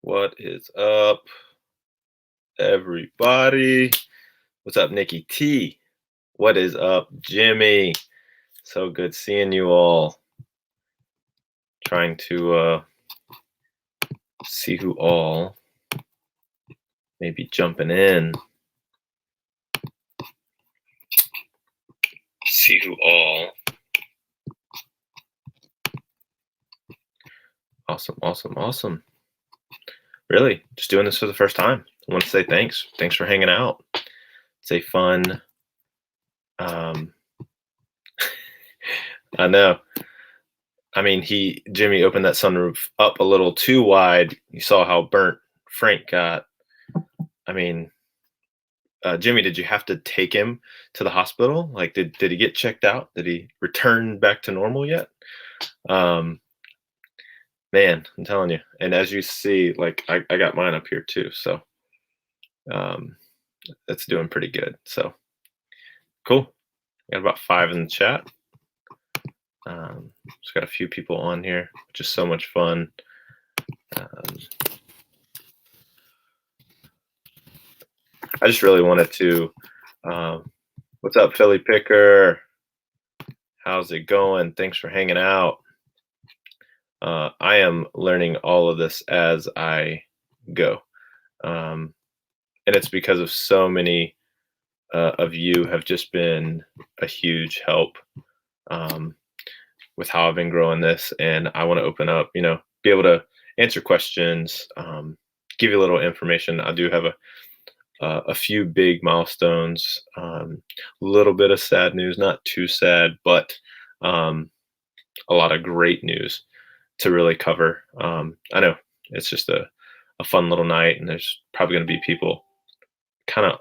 What is up, everybody? What's up, Nikki T? What is up, Jimmy? So good seeing you all. Trying to see who all may be jumping in. See who all. Awesome. Really, just doing this for the first time. I want to say thanks. Thanks for hanging out. It's a fun. I know. I mean, Jimmy opened that sunroof up a little too wide. You saw how burnt Frank got. I mean, Jimmy, did you have to take him to the hospital? Like, did he get checked out? Did he return back to normal yet? Man, I'm telling you. And as you see, like I got mine up here too. So that's doing pretty good. So cool. Got about 5 in the chat. Just got a few people on here, which is so much fun. I just really wanted to. What's up, Philly Picker? How's it going? Thanks for hanging out. I am learning all of this as I go. And it's because of so many of you have just been a huge help with how I've been growing this. And I want to open up, be able to answer questions, give you a little information. I do have a few big milestones, a little bit of sad news, not too sad, but a lot of great news to really cover. I know it's just a fun little night, and there's probably going to be people kind of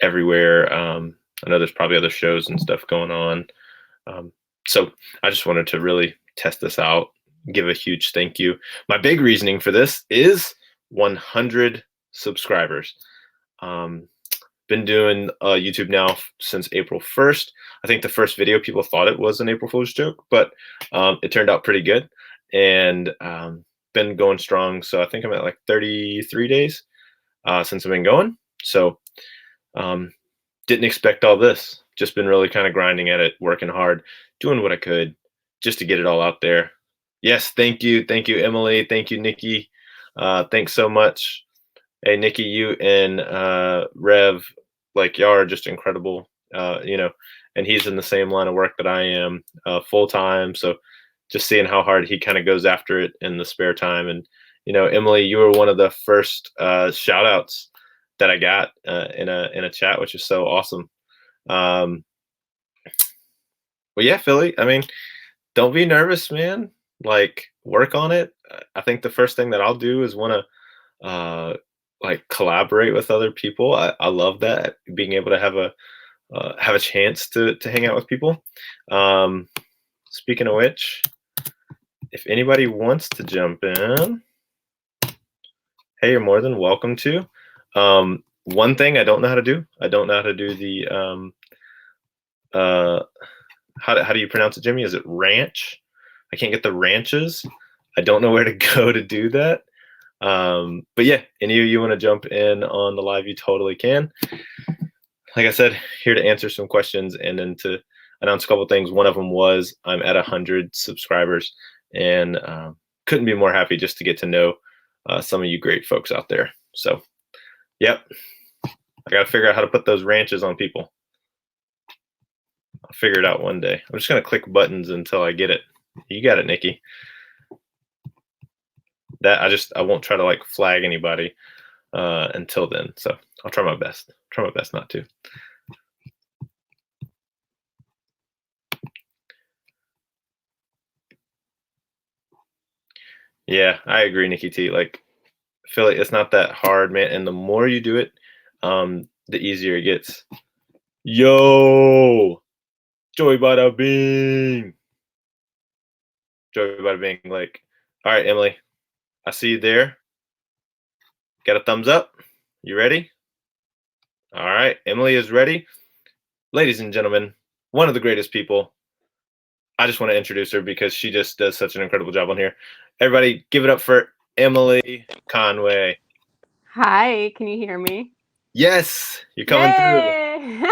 everywhere. I know there's probably other shows and stuff going on. So I just wanted to really test this out, give a huge thank you. My big reasoning for this is 100 subscribers. Been doing YouTube now since April 1st. I think the first video people thought it was an April Fool's joke, but it turned out pretty good, and been going strong. So I think I'm at like 33 days since I've been going. So didn't expect all this. Just been really kind of grinding at it, working hard, doing what I could just to get it all out there. Yes, thank you, Emily. Thank you, Nikki. Thanks so much. Hey, Nikki, you and Rev, like y'all are just incredible, and he's in the same line of work that I am full time. So just seeing how hard he kind of goes after it in the spare time. And, Emily, you were one of the first shout outs that I got in a chat, which is so awesome. Well, yeah, Philly, I mean, don't be nervous, man. Like, work on it. I think the first thing that I'll do is want to like collaborate with other people. I love that, being able to have a chance to hang out with people. Speaking of which, if anybody wants to jump in, hey, you're more than welcome to. One thing I don't know how to do. I don't know how to do the how do you pronounce it, Jimmy? Is it ranch? I can't get the ranches. I don't know where to go to do that. But yeah, any of you want to jump in on the live, you totally can. Like I said, here to answer some questions and then to announce a couple things. One of them was I'm at 100 subscribers, and couldn't be more happy just to get to know some of you great folks out there. So, yep, I got to figure out how to put those ranches on people. I'll figure it out one day. I'm just going to click buttons until I get it. You got it, Nikki. That I won't try to like flag anybody until then. So I'll try my best. Try my best not to. Yeah, I agree, Nikki T. Like, I feel like it's not that hard, man. And the more you do it, the easier it gets. Yo, Joey Bada Bing. Joey Bada Bing. Like, all right, Emily, I see you there. Got a thumbs up? You ready? All right, Emily is ready. Ladies and gentlemen, one of the greatest people. I just want to introduce her because she just does such an incredible job on here. Everybody, give it up for Emily Conway. Hi, can you hear me? Yes, you're coming through. Yay!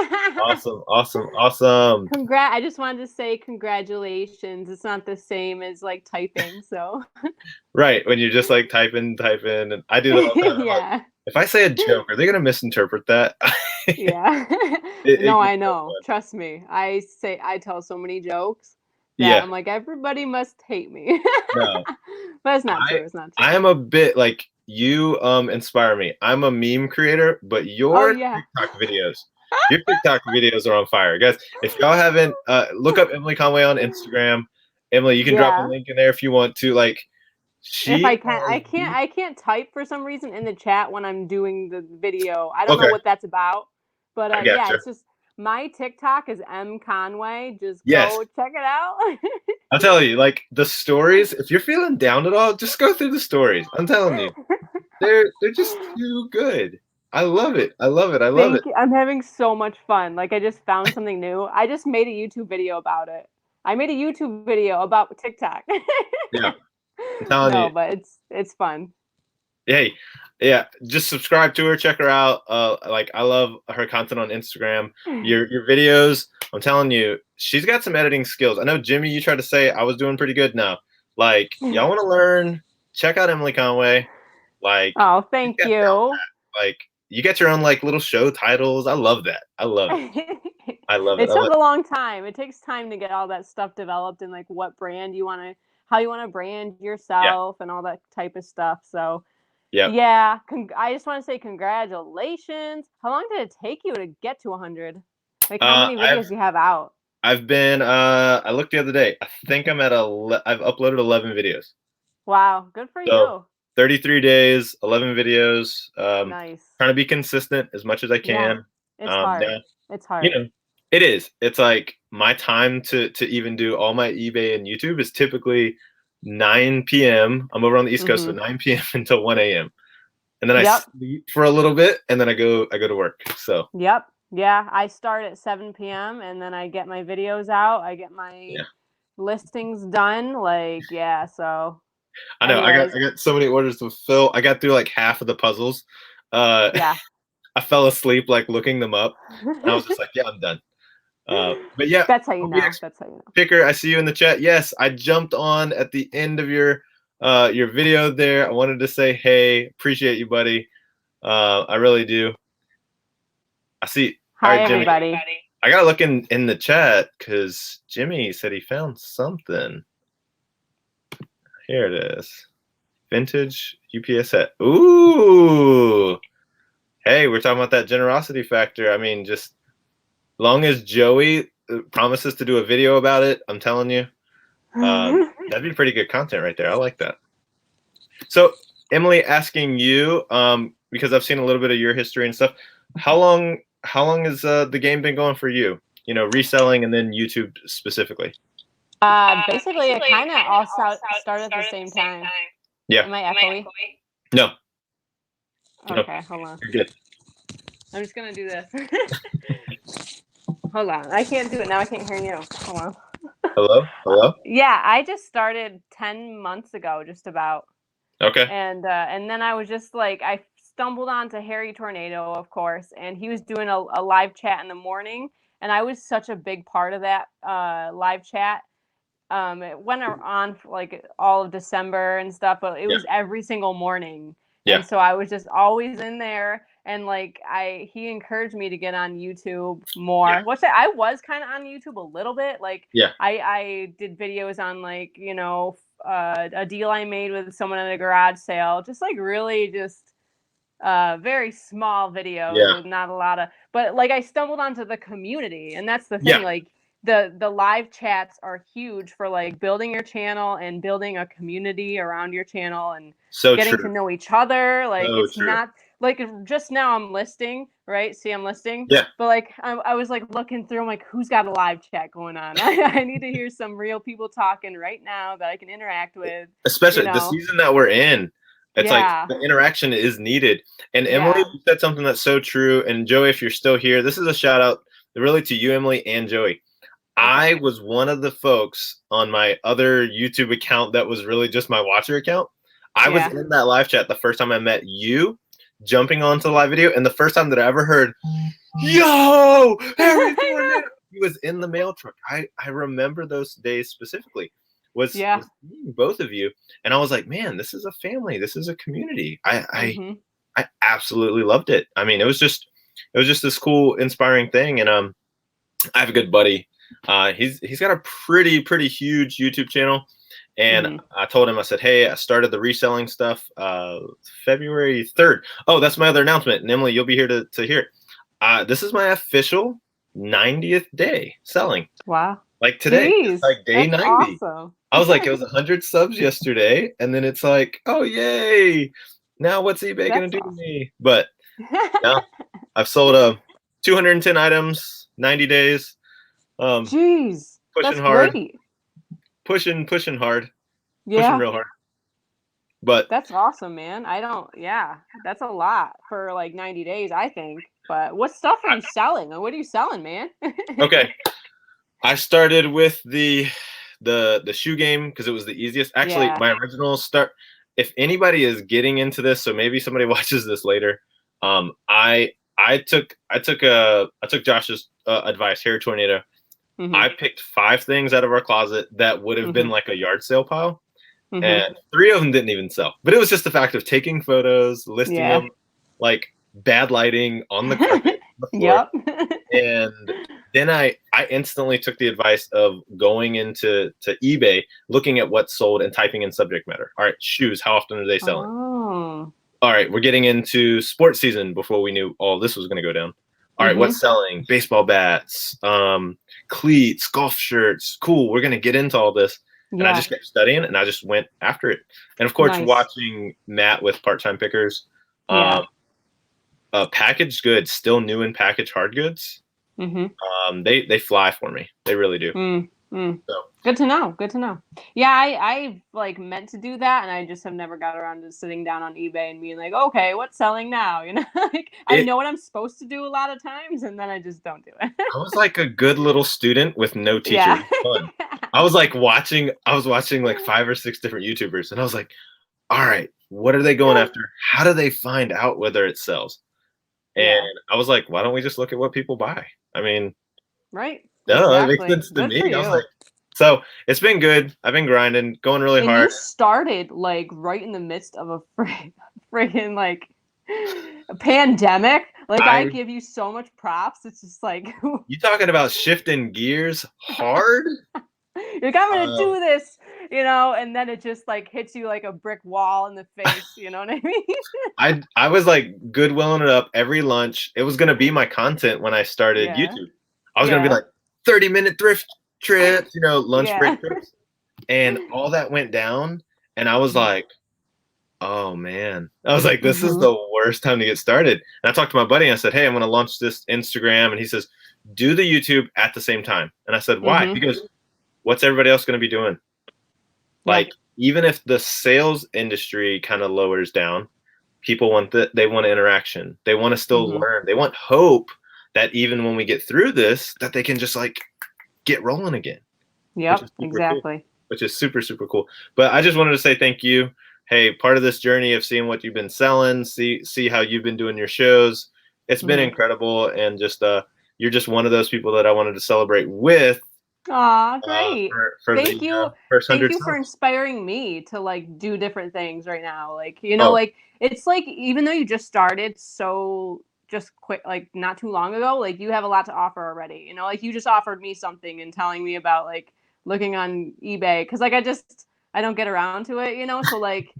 Awesome, awesome, awesome. I just wanted to say congratulations. It's not the same as like typing, so Right, when you're just like typing, and I do that all the time. I'm like, yeah. if I say a joke, are they gonna misinterpret that? Yeah. It No, gets I so know. fun. Trust me. I tell so many jokes that Yeah, I'm like everybody must hate me. no, But it's not I true. It's not I true. am a bit like you. Inspire me. I'm a meme creator, but Oh your yeah. TikTok videos are on fire, guys. If y'all haven't, look up Emily Conway on Instagram. Emily, you can drop a Yeah. link in there if you want to. Like, If she I can, has the I can't type for some reason in the chat when I'm doing the video. I don't know okay. what that's about, but I yeah, gotcha. it's just my TikTok is M Conway. Just Yes, go check it out. I'll tell you. Like the stories, if you're feeling down at all, just go through the stories. I'm telling you, they're just too good. I love it. I love it. I love it. Thank you. I'm having so much fun. Like I just found something new. I just made a YouTube video about it. I made a YouTube video about TikTok. Yeah, I'm telling No, you. but it's fun. Hey, yeah, just subscribe to her. Check her out. Like I love her content on Instagram. Your videos. I'm telling you, she's got some editing skills. I know Jimmy, you tried to say I was doing pretty good. Now, like y'all want to learn? Check out Emily Conway. Like Oh, she's thank got down you. pat. Like you get your own like little show titles. I love that. I love it. I love it. It I love took a long time. It takes time to get all that stuff developed and like what brand you want to, how you want to brand Yeah. yourself and all that type of stuff. So, Yeah. yeah, I just want to say congratulations. How long did it take you to get to 100? Like, how many I've videos do you have out? I've been I looked the other day. I think I'm at I've uploaded 11 videos. Wow, good for So you. 33 days, 11 videos. Nice. Trying to be consistent as much as I Yeah, can. it's hard. Now, It's you hard. know, it is. It's like my time to even do all my eBay and YouTube is typically 9 p.m. I'm over on the East Coast, so Mm-hmm. 9 p.m. until 1 a.m. And then I Yep. sleep for a little bit, and then I go to work. So Yep. Yeah, I start at 7 p.m. and then I get my videos out. I get my yeah, listings done. Like, yeah, so I know. anyways, I got so many orders to fill. I got through like half of the puzzles. Uh, yeah. I fell asleep like looking them up, and I was just like, yeah, I'm done. But yeah, That's how you know. OBX That's how you know. Picker, I see you in the chat. Yes, I jumped on at the end of your video there. I wanted to say, hey, appreciate you, buddy. I really do. I see. All Hi right, Jimmy. everybody. I gotta look in the chat because Jimmy said he found something. Here it is. Vintage UPS set. Ooh. Hey, we're talking about that generosity factor. I mean, just long as Joey promises to do a video about it, I'm telling you, that'd be pretty good content right there. I like that. So, Emily, asking you, because I've seen a little bit of your history and stuff. How long has the game been going for you? You know, reselling and then YouTube specifically. Basically it kind of all started at the same time. Yeah. Am I echoey? No. No. Okay, hold on. You're good. I'm just gonna do this. Hold on. I can't do it now. I can't hear you. Hold on. Hello. Hello. Yeah, I just started 10 months ago, just about. Okay. And then I was just like I stumbled onto Harry Tornado, of course, and he was doing a live chat in the morning, and I was such a big part of that live chat. It went on for like all of December and stuff, but it Yeah. was every single morning, Yeah. and so I was just always in there. And like he encouraged me to get on YouTube Yeah. more, which I was kind of on YouTube a little bit. Like Yeah. I did videos on like a deal I made with someone at a garage sale, just like really just very small videos Yeah. with not a lot of, but like I stumbled onto the community, and that's the Yeah. thing. Like the live chats are huge for like building your channel and building a community around your channel and So getting to true. know each other. Like So it's true. not like just now I'm listing, right? See, I'm listing. Yeah. But like I was like looking through, I'm like, who's got a live chat going on? I need to hear some real people talking right now that I can interact with, you Especially the know. season that we're in. It's like Yeah. the interaction is needed. And Emily, Yeah. you said something that's so true. And Joey, if you're still here, this is a shout out really to you, Emily, and Joey. Okay. I was one of the folks on my other YouTube account that was really just my watcher account. I was Yeah. in that live chat the first time I met you, jumping onto the live video, and the first time that I ever heard, "Yo, Harry Tornado," he was in the mail truck. I remember those days specifically. Was seeing both of you, and I was like, man, this is a family. This is a community. I absolutely loved it. I mean, it was just this cool, inspiring thing. And I have a good buddy. He's got a pretty huge YouTube channel. And I told him, I said, hey, I started the reselling stuff February 3rd. Oh, that's my other announcement. And Emily, you'll be here to hear it. This is my official 90th day selling. Wow. Like today, Jeez, it's like day that's 90. Awesome. I was like, it was 100 subs yesterday. And then it's like, oh, yay. Now what's eBay going to do to me? But yeah, I've sold 210 items, 90 days. Jeez, pushing that's hard. Great. Pushing hard. Yeah. Pushing real hard. But that's awesome, man. That's a lot for like 90 days, I think. But what stuff are you selling? What are you selling, man? Okay. I started with the shoe game because it was the easiest. Actually, my original start, if anybody is getting into this, so maybe somebody watches this later. I took Josh's advice, Hair Tornado. I picked 5 things out of our closet that would have been like a yard sale pile. And 3 of them didn't even sell. But it was just the fact of taking photos, listing them, like bad lighting on the carpet, on the floor. And then I instantly took the advice of going into eBay, looking at what's sold and typing in subject matter. All right, shoes, how often are they selling? Oh. All right, we're getting into sports season before we knew all this was going to go down. All right, what's selling? Baseball bats, cleats, golf shirts. Cool, we're going to get into all this. And I just kept studying and I just went after it. And of course, watching Matt with Part-Time Pickers, packaged goods, still new and packaged hard goods. They fly for me. They really do. So. Good to know. Yeah, I like meant to do that, and I just have never got around to sitting down on eBay and being like, okay, what's selling now? You know, like I know what I'm supposed to do a lot of times, and then I just don't do it. I was like a good little student with no teacher. Yeah. Fun. I was watching like 5 or 6 different YouTubers, and I was like, all right, what are they going after? How do they find out whether it sells? And I was like, why don't we just look at what people buy? I mean, right. No, it makes sense to me. I was like, so it's been good. I've been grinding, going really hard. You started like right in the midst of a friggin' like a pandemic. Like I give you so much props. It's just like you talking about shifting gears hard. You're like, I'm gonna do this, you know, and then it just like hits you like a brick wall in the face. You know what I mean? I was like goodwilling it up every lunch. It was gonna be my content when I started YouTube. I was gonna be like 30-minute thrift trips, you know, lunch break trips. And all that went down. And I was like, oh man. I was like, this is the worst time to get started. And I talked to my buddy and I said, hey, I'm gonna launch this Instagram. And he says, do the YouTube at the same time. And I said, why? Because what's everybody else gonna be doing? Like, even if the sales industry kind of lowers down, people want they want interaction. They want to still learn. They want hope that even when we get through this, that they can just like get rolling again. Yep, exactly. Cool, which is super, super cool. But I just wanted to say thank you. Hey, part of this journey of seeing what you've been selling, see how you've been doing your shows. It's been incredible. And just you're just one of those people that I wanted to celebrate with. Aw, great. Thank you. Thank you for inspiring me to like do different things right now. Like, you know, like it's like even though you just started so just quick, like not too long ago, like you have a lot to offer already. You know, like you just offered me something and telling me about like looking on eBay because like I don't get around to it, you know. So like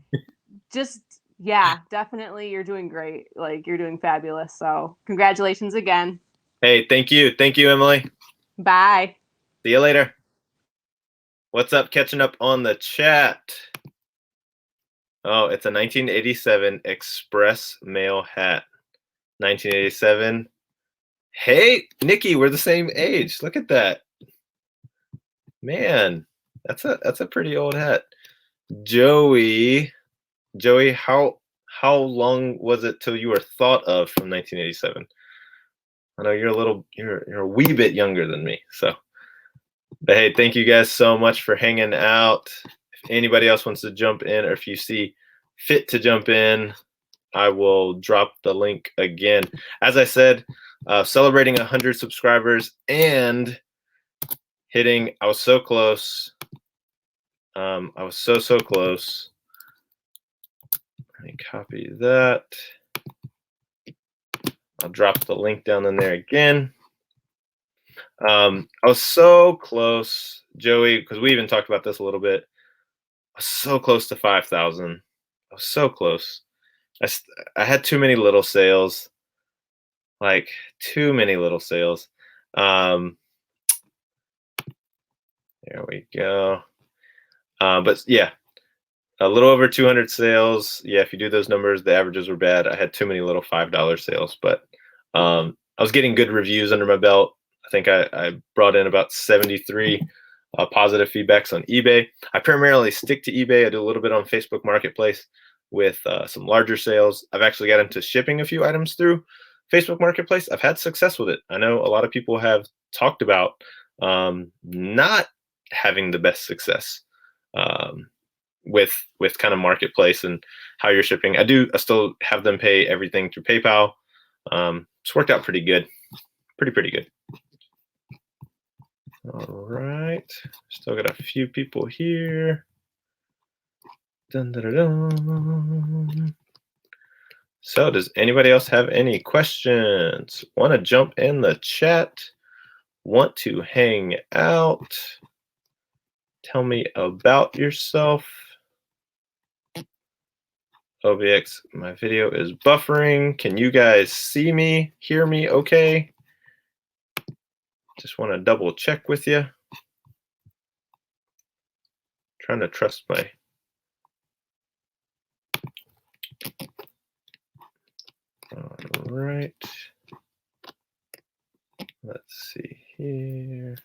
just definitely you're doing great. Like you're doing fabulous. So congratulations again. Hey, thank you, Emily. Bye. See you later. What's up? Catching up on the chat. Oh, it's a 1987 Express Mail hat. 1987. Hey, Nikki, we're the same age. Look at that. Man, that's a pretty old hat. Joey, how long was it till you were thought of from 1987? I know you're a wee bit younger than me, so. But hey, thank you guys so much for hanging out. If anybody else wants to jump in, or if you see fit to jump in, I will drop the link again. As I said, celebrating 100 subscribers and hitting, I was so close. I was so close. Let me copy that. I'll drop the link down in there again. I was so close, Joey, because we even talked about this a little bit. I was so close to 5,000. I was so close. I had too many little sales, like too many little sales. There we go. But yeah, a little over 200 sales. Yeah, if you do those numbers, the averages were bad. I had too many little $5 sales, but I was getting good reviews under my belt. I think I brought in about 73 positive feedbacks on eBay. I primarily stick to eBay. I do a little bit on Facebook Marketplace with some larger sales. I've actually got into shipping a few items through Facebook Marketplace. I've had success with it. I know a lot of people have talked about not having the best success with kind of Marketplace and how you're shipping. I still have them pay everything through PayPal. It's worked out pretty good. Pretty good. All right. Still got a few people here. Dun, dun, dun, dun. So does anybody else have any questions? Want to jump in the chat? Want to hang out? Tell me about yourself. OBX, my video is buffering. Can you guys see me, hear me okay? Just want to double check with you. Trying to trust my... All right. Let's see here.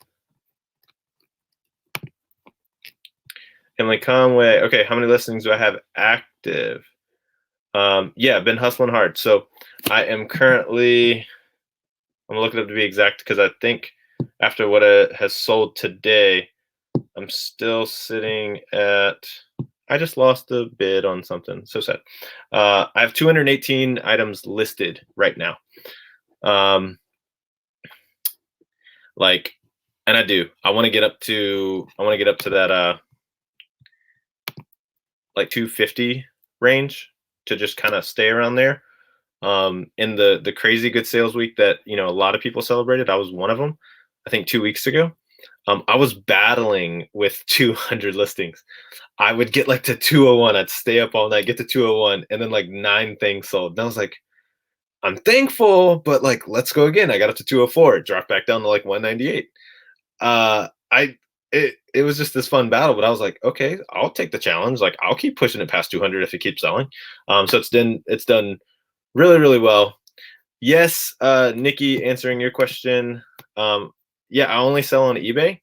Emily Conway. Okay, how many listings do I have active? Yeah, been hustling hard. So I am currently, I'm gonna look it up to be exact because I think after what has sold today, I'm still sitting at, I just lost a bid on something. So sad. I have 218 items listed right now. And I want to get up to that like 250 range to just kind of stay around there. In the crazy good sales week that a lot of people celebrated, I was one of them. I think 2 weeks ago, I was battling with 200 listings. I would get like to 201. I'd stay up all night, get to 201, and then like 9 things sold. And I was like, I'm thankful, but like, let's go again. I got up to 204. It dropped back down to like 198. It was just this fun battle, but I was like, okay, I'll take the challenge. Like, I'll keep pushing it past 200 if it keeps selling. So it's done really, really well. Yes, Nikki, answering your question. Yeah, I only sell on eBay.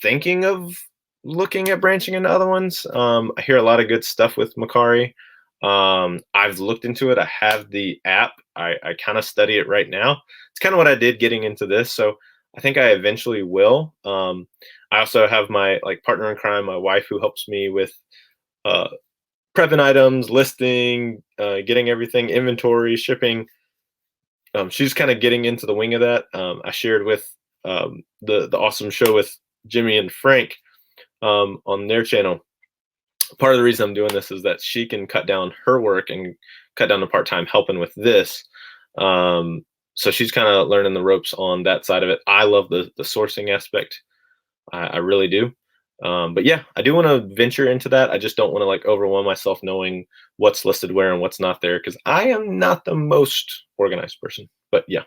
Thinking of looking at branching into other ones. I hear a lot of good stuff with Macari. I've looked into it. I have the app. I kind of study it right now. It's kind of what I did getting into this. So I think I eventually will. I also have my partner in crime, my wife, who helps me with prepping items, listing, getting everything, inventory, shipping. She's kind of getting into the wing of that. I shared with the awesome show with Jimmy and Frank on their channel. Part of the reason I'm doing this is that she can cut down her work and cut down to part-time helping with this. So she's kind of learning the ropes on that side of it. I love the sourcing aspect. I really do. But yeah, I do want to venture into that. I just don't want to like overwhelm myself knowing what's listed where and what's not there, because I am not the most organized person. But yeah.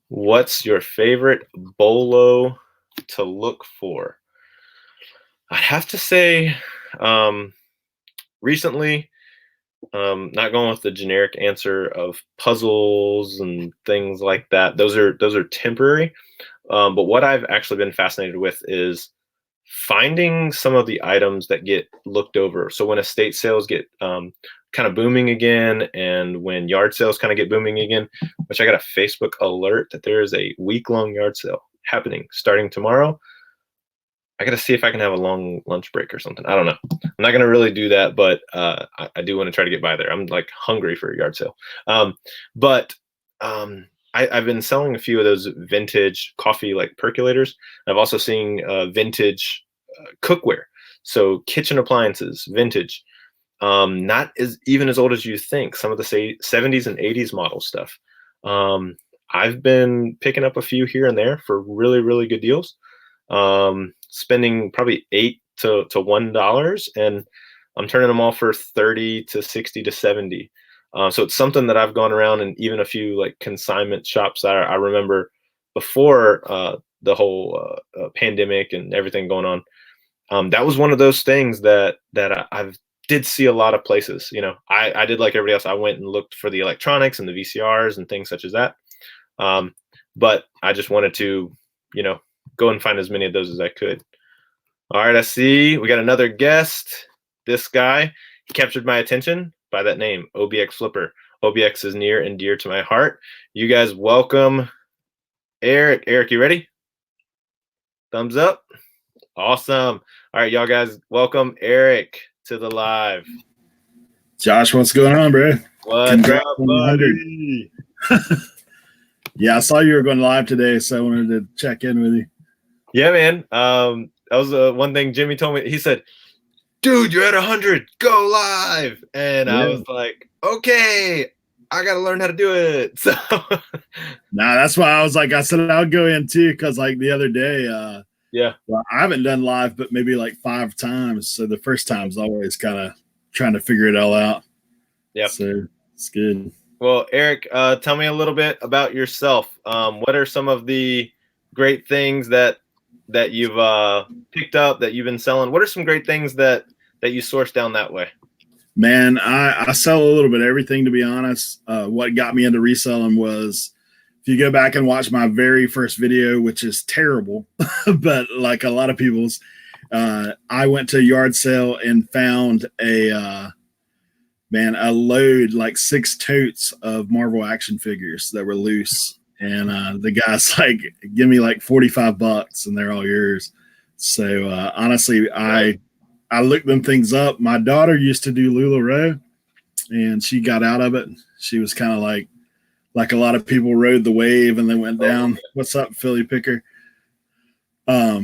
What's your favorite bolo to look for? I'd have to say recently, not going with the generic answer of puzzles and things like that. Those are temporary. But what I've actually been fascinated with is finding some of the items that get looked over. So when estate sales get kind of booming again, and when yard sales kind of get booming again, which I got a Facebook alert that there is a week-long yard sale happening starting tomorrow. I got to see if I can have a long lunch break or something. I don't know. I'm not going to really do that, but I do want to try to get by there. I'm like hungry for a yard sale. But I've been selling a few of those vintage coffee like percolators. I've also seen vintage cookware. So kitchen appliances, vintage. Not even as old as you think. Some of the 70s and 80s model stuff. I've been picking up a few here and there for really, really good deals. Spending probably $8 to $1, and I'm turning them all for 30 to 60 to 70. So it's something that I've gone around, and even a few like consignment shops that I remember before the whole pandemic and everything going on. That was one of those things that I've did see a lot of places. You know, I did like everybody else. I went and looked for the electronics and the VCRs and things such as that. But I just wanted to, you know, go and find as many of those as I could. All right, I see we got another guest. This guy, he captured my attention by that name, OBX Flipper. OBX is near and dear to my heart. You guys welcome Eric. Eric, you ready? Thumbs up. Awesome. All right, y'all guys, welcome Eric to the live. Josh, what's going on, bro? What's up, buddy? Yeah, I saw you were going live today, so I wanted to check in with you. Yeah, man. That was one thing Jimmy told me. He said, dude, you're at 100, go live. And I was like, okay, I got to learn how to do it. So nah, that's why I was like, I said I'll go in too, because like the other day, well, I haven't done live, but maybe like 5 times. So the first time's always kind of trying to figure it all out. Yeah. So it's good. Well, Eric, tell me a little bit about yourself. What are some of the great things that you've picked up, that you've been selling? What are some great things that you source down that way? Man, I sell a little bit of everything, to be honest. What got me into reselling was, if you go back and watch my very first video, which is terrible, but like a lot of people's, I went to a yard sale and found a load, like 6 totes of Marvel action figures that were loose. And the guy's like, give me like $45 and they're all yours. So honestly, I looked them things up. My daughter used to do LuLaRoe, and she got out of it. She was kind of like a lot of people rode the wave and then went down. What's up, Philly Picker? So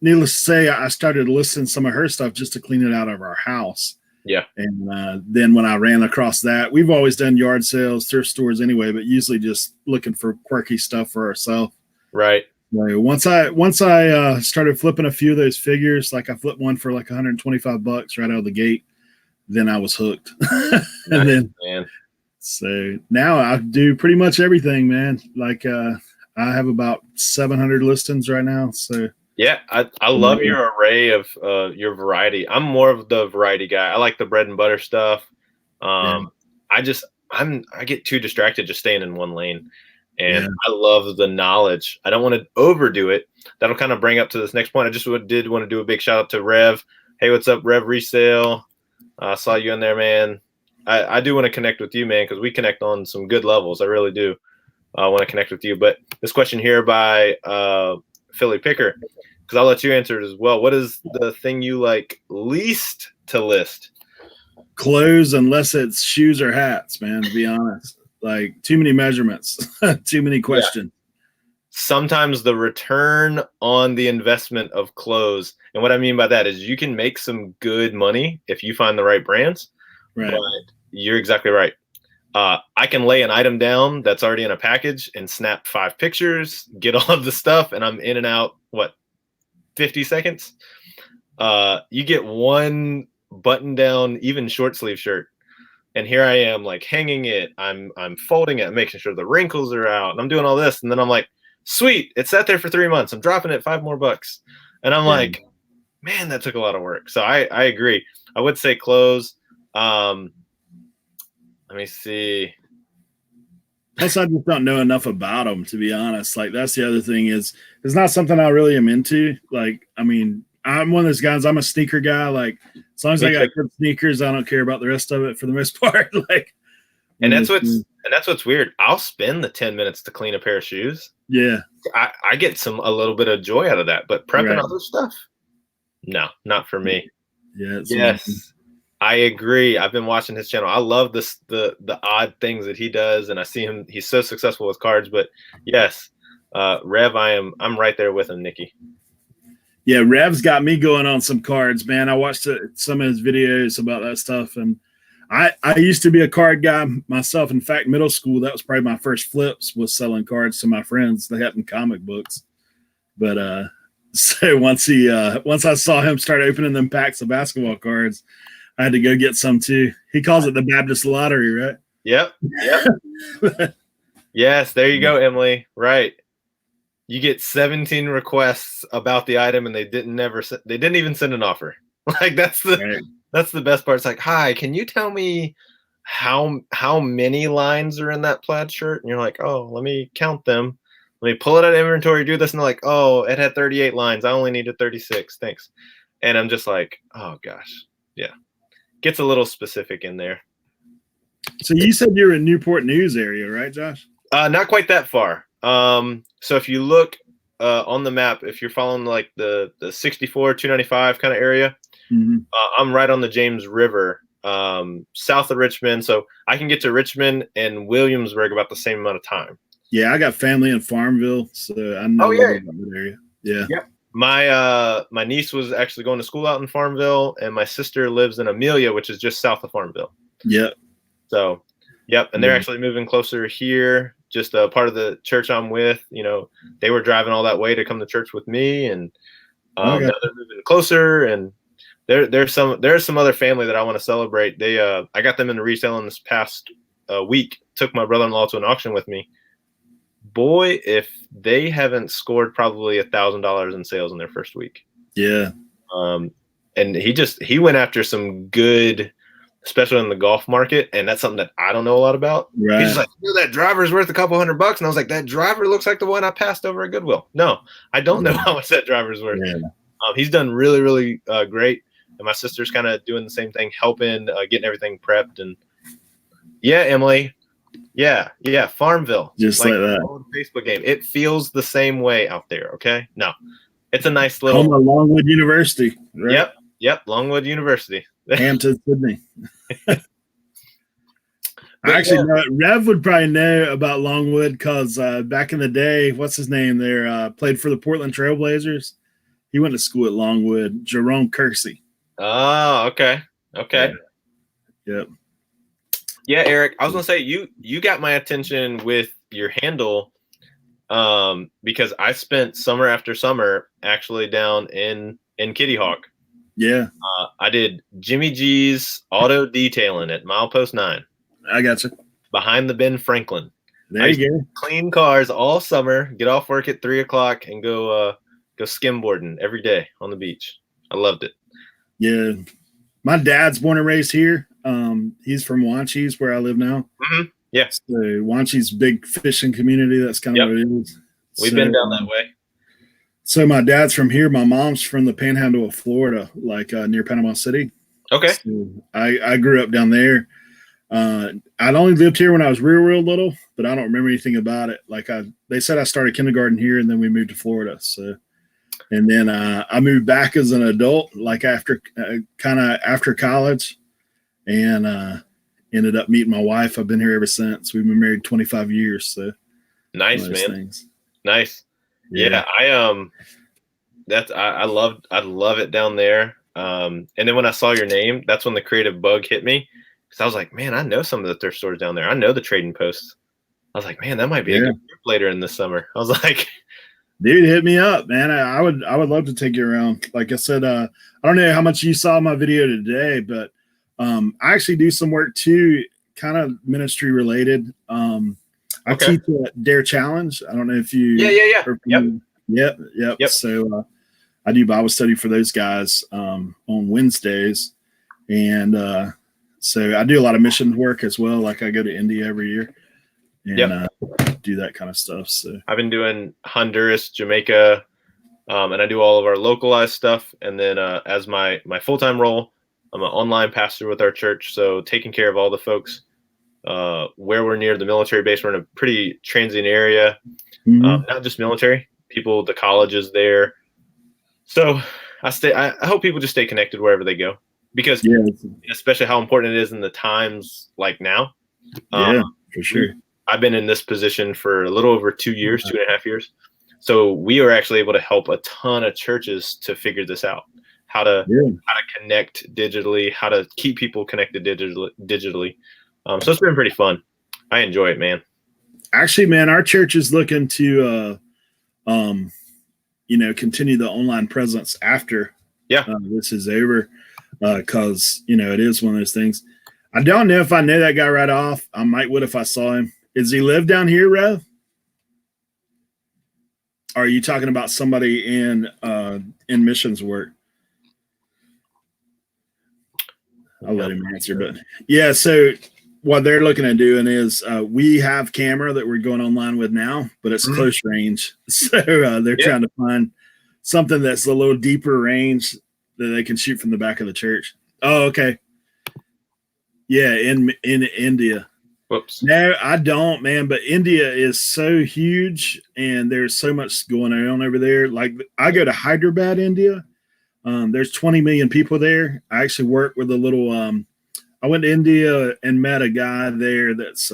needless to say, I started listing some of her stuff just to clean it out of our house. Yeah. And then when I ran across that, we've always done yard sales, thrift stores anyway, but usually just looking for quirky stuff for ourselves. Right. So once I started flipping a few of those figures, like I flipped one for like $125 right out of the gate, then I was hooked. And then, man. So now I do pretty much everything, man. Like I have about 700 listings right now. So yeah, I love your array of your variety. I'm more of the variety guy. I like the bread and butter stuff. I get too distracted just staying in one lane. And I love the knowledge. I don't want to overdo it. That'll kind of bring up to this next point. I just did want to do a big shout out to Rev. Hey, what's up, Rev Resale? I saw you in there, man. I do want to connect with you, man, because we connect on some good levels. I really do want to connect with you. But this question here by Philly Picker, because I'll let you answer it as well. What is the thing you like least to list? Clothes, unless it's shoes or hats, man, to be honest. Like too many measurements, too many questions. Sometimes the return on the investment of clothes, and what I mean by that is you can make some good money if you find the right brands. Right. But you're exactly right. I can lay an item down that's already in a package and snap 5 pictures, get all of the stuff, and I'm in and out, 50 seconds? You get one button down, even short sleeve shirt. And here I am, like hanging it. I'm folding it, making sure the wrinkles are out, and I'm doing all this. And then I'm like, sweet, it sat there for 3 months. I'm dropping it $5 more. And I'm like, man, that took a lot of work. So I agree. I would say clothes. Let me see. Plus, I just don't know enough about them, to be honest. Like, that's the other thing is, it's not something I really am into. Like, I mean, I'm one of those guys. I'm a sneaker guy. Like, as long as I got good sneakers, I don't care about the rest of it for the most part. Like, and that's what's weird. I'll spend the 10 minutes to clean a pair of shoes. Yeah. I get a little bit of joy out of that, but prepping Right. other stuff, no, not for me. Yeah. It's Yes, I agree. I've been watching his channel. I love the odd things that he does, and I see him. He's so successful with cards. But yes, Rev, I'm right there with him, Nikki. Yeah, Rev's got me going on some cards, man. I watched some of his videos about that stuff, and I used to be a card guy myself. In fact, middle school, that was probably my first flips, was selling cards to my friends. They had them comic books. But so once I saw him start opening them packs of basketball cards, I had to go get some too. He calls it the Baptist lottery, right? Yep. Yes, there you go, Emily. Right. You get 17 requests about the item, and they didn't even send an offer. Like that's the best part. It's like, hi, can you tell me how many lines are in that plaid shirt? And you're like, oh, let me count them. Let me pull it out of inventory, do this, and they're like, oh, it had 38 lines. I only needed 36. Thanks. And I'm just like, oh gosh, yeah. Gets a little specific in there. So you said you're in Newport News area, right, Josh? Not quite that far. So if you look on the map, if you're following like the 64, 295 kind of area, I'm right on the James River, south of Richmond. So I can get to Richmond and Williamsburg about the same amount of time. Yeah, I got family in Farmville, so I know about that area. Yeah. Yep. My niece was actually going to school out in Farmville, and my sister lives in Amelia, which is just south of Farmville. Yep. So, yep, and they're actually moving closer here. Just a part of the church I'm with. You know, they were driving all that way to come to church with me, and now they're moving closer. And there's some other family that I want to celebrate. I got them into reselling this past week. Took my brother-in-law to an auction with me. Boy, if they haven't scored probably $1,000 in sales in their first week. Yeah. And he went after some good, especially in the golf market, and that's something that I don't know a lot about. Right. He's just like, that driver's worth a couple $100, and I was like, that driver looks like the one I passed over at Goodwill. No, I don't know how much that driver's worth. Yeah. He's done really, really great, and my sister's kind of doing the same thing, helping, getting everything prepped, and yeah, Emily. Yeah, Farmville. Just like that. Facebook game. It feels the same way out there, okay? No. It's a nice little home of Longwood University. Right? Yep, Longwood University. Hampton, Sydney. Actually, Rev would probably know about Longwood because back in the day, what's his name there? Played for the Portland Trailblazers. He went to school at Longwood. Jerome Kersey. Oh, okay. Yep. Yeah, Eric, I was gonna say you got my attention with your handle, because I spent summer after summer actually down in Kitty Hawk. Yeah. I did Jimmy G's auto detailing at Milepost 9. I got you. Behind the Ben Franklin. There you go. Clean cars all summer, get off work at 3:00 and go skimboarding every day on the beach. I loved it. Yeah. My dad's born and raised here. He's from Wanchese, where I live now. Mm-hmm. Yeah. So Wanchese's big fishing community. That's kind of what it is. We've been down that way. So my dad's from here. My mom's from the Panhandle of Florida, like near Panama City. Okay. So I grew up down there. I'd only lived here when I was real little, but I don't remember anything about it. Like they said I started kindergarten here, and then we moved to Florida. So, and then I moved back as an adult, like after college, and ended up meeting my wife. I've been here ever since. We've been married 25 years. So nice, man. Things. Nice. Yeah. I love it down there. And then when I saw your name, that's when the creative bug hit me. Cause I was like, man, I know some of the thrift stores down there. I know the Trading Post. I was like, man, that might be a good trip later in the summer. I was like, dude, hit me up, man. I would love to take you around. Like I said, I don't know how much you saw my video today, but I actually do some work too, kind of ministry related. I teach at Dare Challenge. I don't know if you. Yeah. Yep. So I do Bible study for those guys on Wednesdays, and so I do a lot of mission work as well. Like I go to India every year and do that kind of stuff. So I've been doing Honduras, Jamaica, and I do all of our localized stuff. And then as my full-time role, I'm an online pastor with our church. So taking care of all the folks where we're near the military base. We're in a pretty transient area, not just military people. The college is there, so I hope people just stay connected wherever they go, because especially how important it is in the times like now. For sure. I've been in this position for a little over 2 years, 2.5 years. So we are actually able to help a ton of churches to figure this out, how to connect digitally, how to keep people connected digitally. So it's been pretty fun. I enjoy it, man. Actually, man, our church is looking to, continue the online presence after this is over, because, it is one of those things. I don't know if I know that guy right off. I might would if I saw him. Does he live down here, Rev? Or are you talking about somebody in missions work? I'll let him answer, but yeah. So what they're looking at doing is we have camera that we're going online with now, but it's close range. So they're trying to find something that's a little deeper range that they can shoot from the back of the church. Oh, okay. Yeah, in India. Whoops. No, I don't, man. But India is so huge, and there's so much going on over there. Like, I go to Hyderabad, India. There's 20 million people there. I actually work with a little. I went to India and met a guy there. That's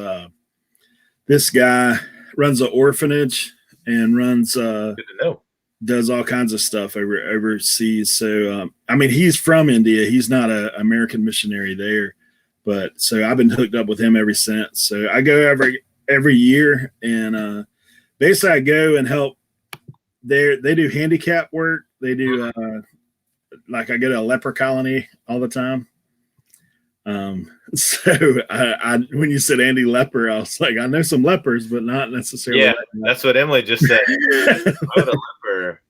this guy runs an orphanage and runs. Good to know. Does all kinds of stuff overseas. So, he's from India. He's not an American missionary there. But so I've been hooked up with him ever since. So I go every year, and basically I go and help. They do handicap work. They do like I go to a leper colony all the time. So I when you said Andy Leper, I was like, I know some lepers, but not necessarily. Yeah, that's what Emily just said. Go to leper.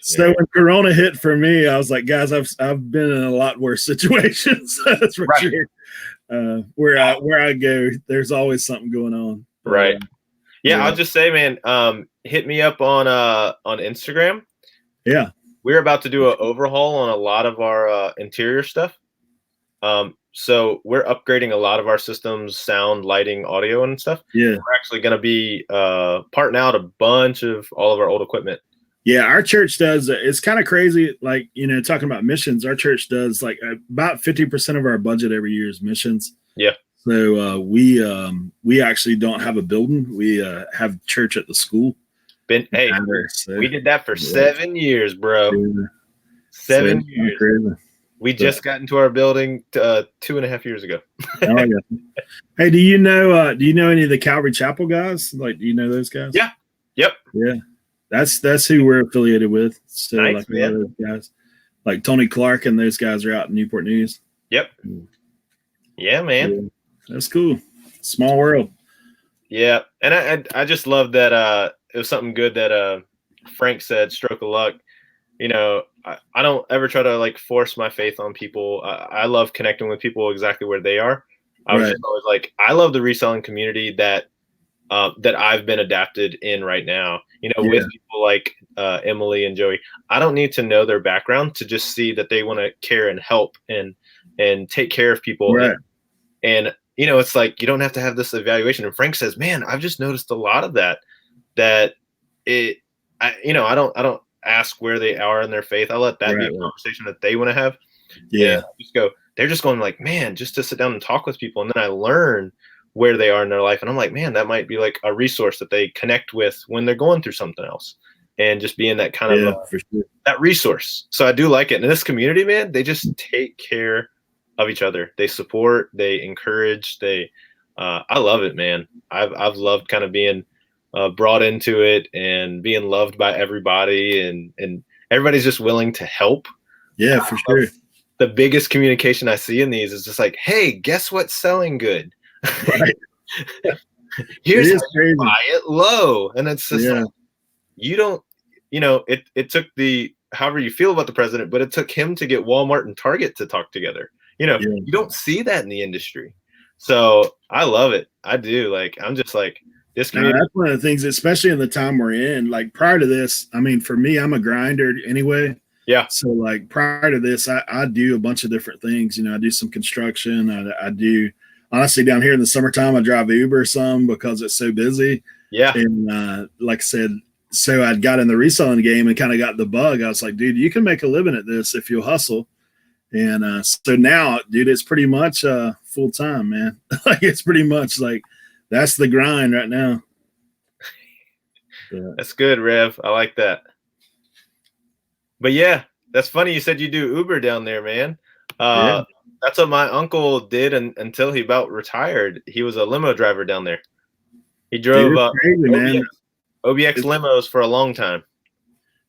So when Corona hit for me, I was like, guys, I've been in a lot worse situations. That's for sure. Where I go, there's always something going on. Right. I'll just say, man, hit me up on Instagram. Yeah. We're about to do an overhaul on a lot of our interior stuff. So we're upgrading a lot of our systems, sound, lighting, audio, and stuff. Yeah. We're actually going to be parting out a bunch of all of our old equipment. Yeah, our church does. It's kind of crazy. Like, talking about missions, our church does like about 50% of our budget every year is missions. Yeah. So we actually don't have a building. We have church at the school. We did that for 7 years, bro. Yeah. 7 years. Crazy. We just got into our building 2.5 years ago. Oh, yeah. Hey, do you know any of the Calvary Chapel guys? Like, do you know those guys? Yeah. Yep. Yeah. That's who we're affiliated with. So nice, like those guys, like Tony Clark and those guys are out in Newport News. Yep. Yeah, man. Yeah, that's cool. Small world. Yeah, and I just love that it was something good that Frank said, stroke of luck. I don't ever try to like force my faith on people. I love connecting with people exactly where they are. I was just always like, I love the reselling community that I've been adapted in right now, with people like Emily and Joey. I don't need to know their background to just see that they want to care and help and take care of people. Right. And it's like, you don't have to have this evaluation. And Frank says, man, I've just noticed a lot of that I don't ask where they are in their faith. I let that be a conversation that they want to have. Yeah. They're just going like, man, just to sit down and talk with people. And then I learn where they are in their life. And I'm like, man, that might be like a resource that they connect with when they're going through something else, and just being that kind of that resource. So I do like it. And this community, man, they just take care of each other. They support, they encourage, I love it, man. I've loved kind of being brought into it and being loved by everybody, and everybody's just willing to help. Yeah, for sure. The biggest communication I see in these is just like, hey, guess what's selling good? Right. Here's how you buy it low. And it's just like, you don't, it took however you feel about the president, but it took him to get Walmart and Target to talk together. You don't see that in the industry. So I love it. I do. Like, I'm just like, this community. That's one of the things, especially in the time we're in. Like, prior to this, for me, I'm a grinder anyway. Yeah. So like prior to this, I do a bunch of different things. I do some construction. honestly, down here in the summertime, I drive Uber some because it's so busy. Yeah. And like I said, so I got in the reselling game and kind of got the bug. I was like, dude, you can make a living at this if you'll hustle. And so now, dude, it's pretty much full time, man. Like it's pretty much like that's the grind right now. That's good, Rev. I like that. But yeah, that's funny. You said you do Uber down there, man. Yeah. That's what my uncle did until he about retired. He was a limo driver down there. He drove crazy, man. OBX limos for a long time.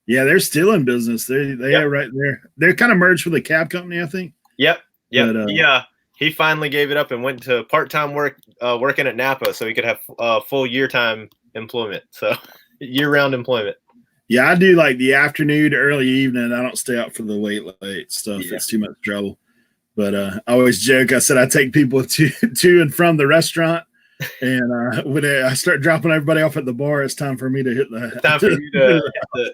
Yeah, they're still in business. They are right there. They're kind of merged with a cab company, I think. Yep. But, He finally gave it up and went to part-time work, working at Napa, so he could have full year-time employment. So year-round employment. Yeah, I do like the afternoon, early evening. I don't stay out for the late stuff. Yeah. It's too much trouble. But I always joke. I said I take people to and from the restaurant, and when I start dropping everybody off at the bar, it's time for me to hit the. It's time for you to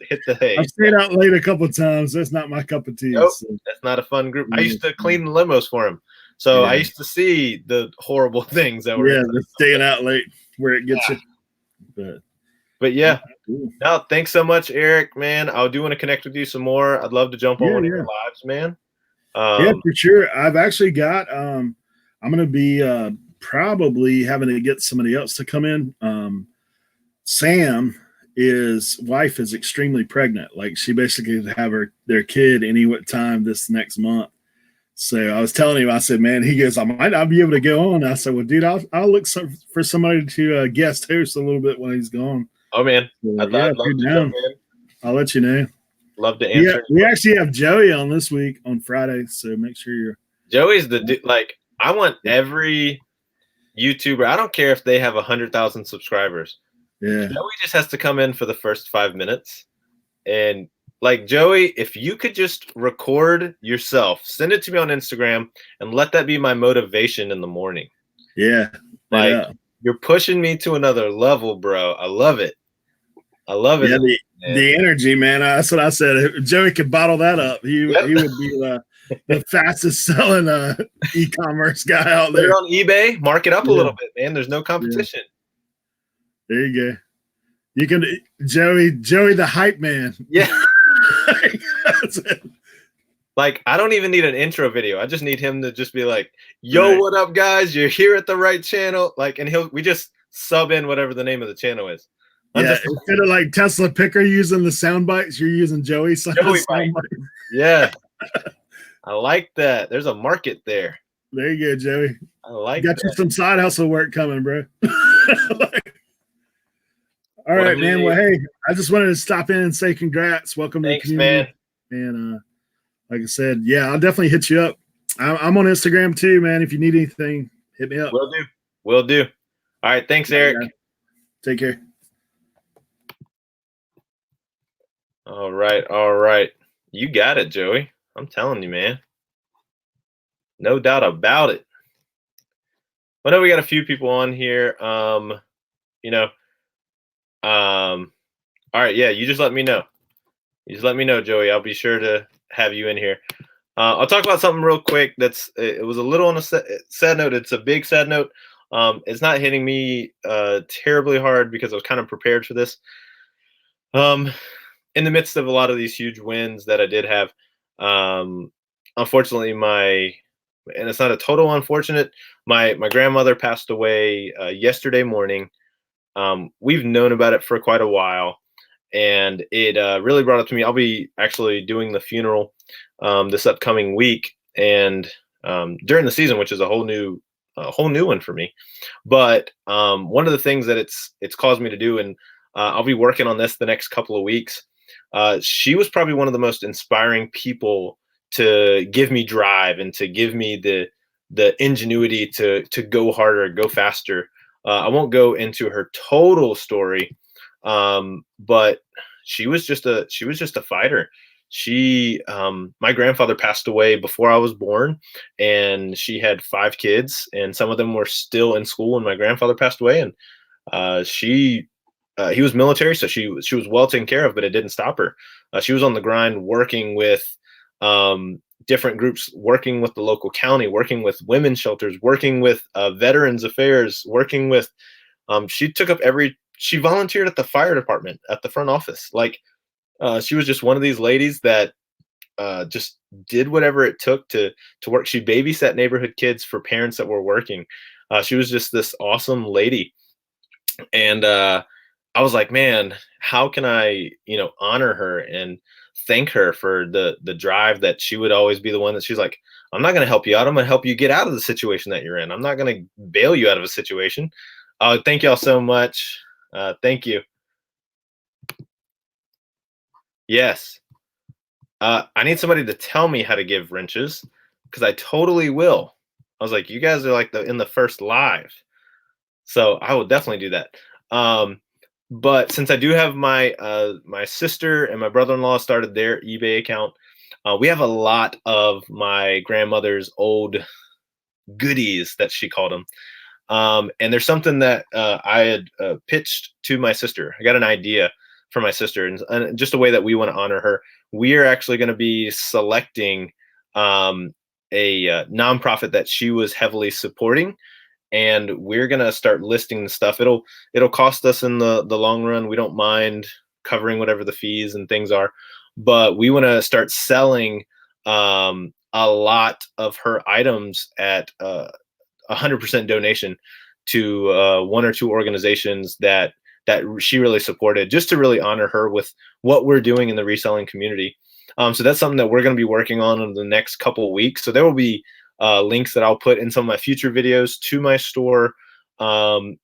hit the hay. I've stayed out late a couple of times. That's not my cup of tea. Nope, so. that's not a fun group. I used to clean the limos for him, so I used to see the horrible things that were. Yeah, the staying out late where it gets you. But yeah, cool. No, thanks so much, Eric, man. I do want to connect with you some more. I'd love to jump on one of your lives, man. Yeah, for sure. I've actually got I'm gonna be probably having to get somebody else to come in. Sam, his wife is extremely pregnant. Like she basically could have their kid any time this next month. So I was telling him, I said, man, he goes, I might not be able to go on. I said, well, dude, I'll look for somebody to guest host a little bit when he's gone. Oh man, So, I'd love to jump in. I'll let you know. Love to answer. We actually have Joey on this week on Friday, so make sure you're. Joey's like. I want every YouTuber. I don't care if they have 100,000 subscribers. Yeah. Joey just has to come in for the first 5 minutes, and like Joey, if you could just record yourself, send it to me on Instagram, and let that be my motivation in the morning. Yeah. Like you're pushing me to another level, bro. I love it. I love it. Yeah, the energy, man. That's what I said. If Joey could bottle that up, he would be the fastest selling e-commerce guy out there. They're on eBay. Mark it up a little bit, man. There's no competition. Yeah. There you go. You can Joey the hype man. Yeah. That's it. Like I don't even need an intro video. I just need him to just be like, "Yo, what up, guys? You're here at the right channel." Like, and we just sub in whatever the name of the channel is. Instead of like Tesla Picker using the sound bites, you're using Joey sound bites. Yeah. I like that. There's a market there. There you go, Joey. I like got that. You some side hustle work coming, bro. All right, man. Well, hey, I just wanted to stop in and say congrats. Welcome to the community. Man. And like I said, I'll definitely hit you up. I'm on Instagram too, man. If you need anything, hit me up. Will do. All right. Thanks, Eric. Man. Take care. All right. You got it, Joey. I'm telling you, man. No doubt about it. I know we got a few people on here. All right, yeah, you just let me know. Joey. I'll be sure to have you in here. I'll talk about something real quick. It was a little on a sad note. It's a big sad note. It's not hitting me terribly hard because I was kind of prepared for this. In the midst of a lot of these huge wins that I did have, unfortunately, and it's not a total unfortunate, my grandmother passed away yesterday morning. We've known about it for quite a while, and it really brought up to me. I'll be actually doing the funeral this upcoming week, and during the season, which is a whole new one for me. But one of the things that it's caused me to do, and I'll be working on this the next couple of weeks. She was probably one of the most inspiring people to give me drive and to give me the ingenuity to go harder, go faster. I won't go into her total story, but she was just a fighter. My grandfather passed away before I was born, and she had 5 kids, and some of them were still in school when my grandfather passed away. And he was military, so she was well taken care of, but it didn't stop her. She was on the grind working with different groups, working with the local county, working with women's shelters, working with Veterans Affairs, working with, she took up she volunteered at the fire department at the front office. Like, she was just one of these ladies that just did whatever it took to work. She babysat neighborhood kids for parents that were working. She was just this awesome lady. And I was like, man, how can I, honor her and thank her for the drive that she would always be the one that she's like, I'm not going to help you out. I'm going to help you get out of the situation that you're in. I'm not going to bail you out of a situation. Thank y'all so much. Thank you. Yes. I need somebody to tell me how to give wrenches, because I totally will. I was like, you guys are like in the first live. So I will definitely do that. But since I do have my my sister and my brother-in-law started their eBay account, we have a lot of my grandmother's old goodies that she called them. And there's something that I had pitched to my sister. I got an idea for my sister, and just a way that we want to honor her. We are actually going to be selecting a nonprofit that she was heavily supporting, and we're going to start listing the stuff. It'll cost us in the long run. We don't mind covering whatever the fees and things are, but we want to start selling a lot of her items at 100% donation to one or two organizations that she really supported, just to really honor her with what we're doing in the reselling community. So that's something that we're going to be working on in the next couple of weeks. So there will be links that I'll put in some of my future videos to my store. And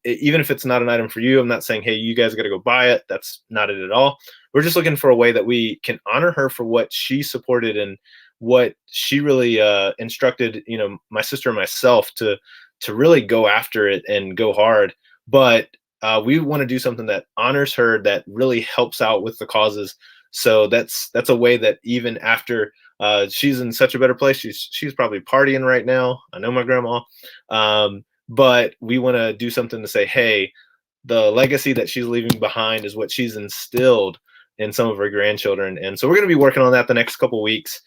even if it's not an item for you, I'm not saying, hey, you guys got to go buy it. That's not it at all. We're just looking for a way that we can honor her for what she supported and what she really instructed, my sister and myself to really go after it and go hard. But we want to do something that honors her, that really helps out with the causes. So that's a way that even after she's in such a better place, she's probably partying right now. I know my grandma, but we want to do something to say, hey, the legacy that she's leaving behind is what she's instilled in some of her grandchildren. And so we're going to be working on that the next couple weeks.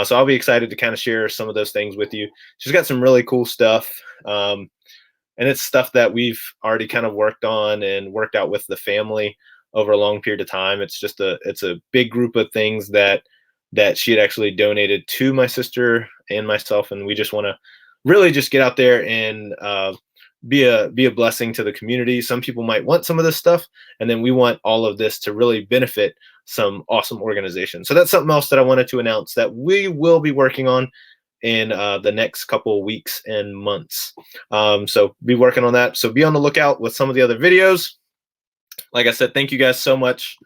So I'll be excited to kind of share some of those things with you. She's got some really cool stuff. And it's stuff that we've already kind of worked on and worked out with the family over a long period of time. It's just it's a big group of things that she had actually donated to my sister and myself. And we just want to really just get out there and be a blessing to the community. Some people might want some of this stuff, and then we want all of this to really benefit some awesome organizations. So that's something else that I wanted to announce that we will be working on in the next couple of weeks and months. So be working on that. So be on the lookout with some of the other videos. Like I said, thank you guys so much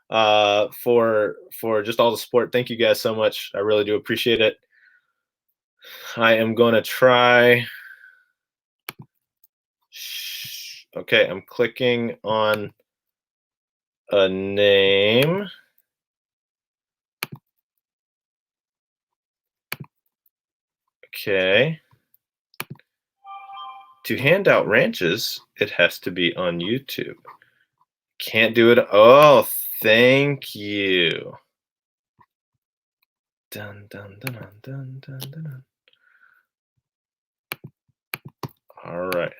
for just all the support. Thank you guys so much. I really do appreciate it. I am going to try. Okay, I'm clicking on a name. Okay. To hand out ranches, it has to be on YouTube. Can't do it. Oh, thank you. Dun, dun, dun, dun, dun, dun, dun. All right.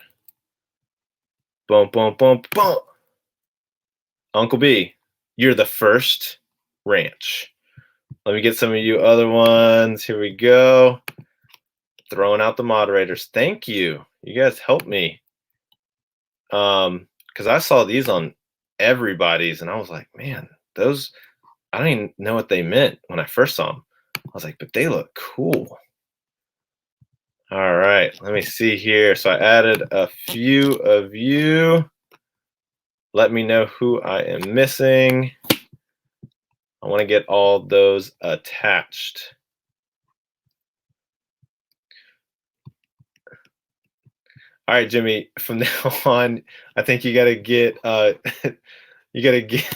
Boom, boom, boom, boom. Uncle B, you're the first ranch. Let me get some of you other ones. Here we go. Throwing out the moderators. Thank you. You guys helped me. Because I saw these on everybody's and I was like, man, those, I don't even know what they meant when I first saw them. I was like, but they look cool. All right, let me see here. So I added a few of you. Let me know who I am missing. I want to get all those attached. All right, Jimmy, from now on, I think you got to get, you got to get,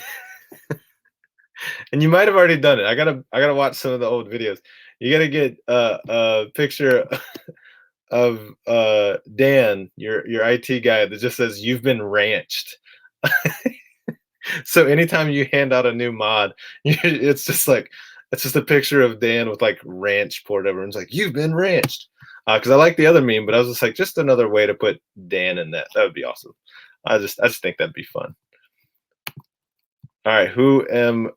and you might have already done it. I gotta watch some of the old videos. You got to get a picture of Dan, your IT guy, that just says you've been ranched. So anytime you hand out a new mod, it's just like That's just a picture of Dan with like ranch poured over. And it's like, you've been ranched. Because I like the other meme, but I was just like, just another way to put Dan in that. That would be awesome. I just think that'd be fun. All right, who am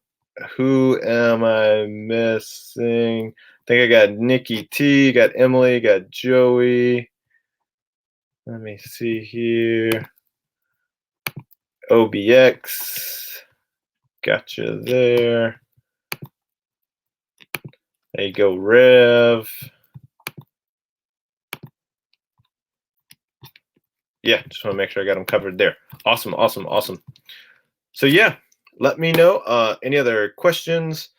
I missing? I think I got Nikki T, got Emily, got Joey. Let me see here. OBX. Gotcha there. There you go, Rev. Yeah, just want to make sure I got them covered there. Awesome, awesome, awesome. So yeah, let me know any other questions.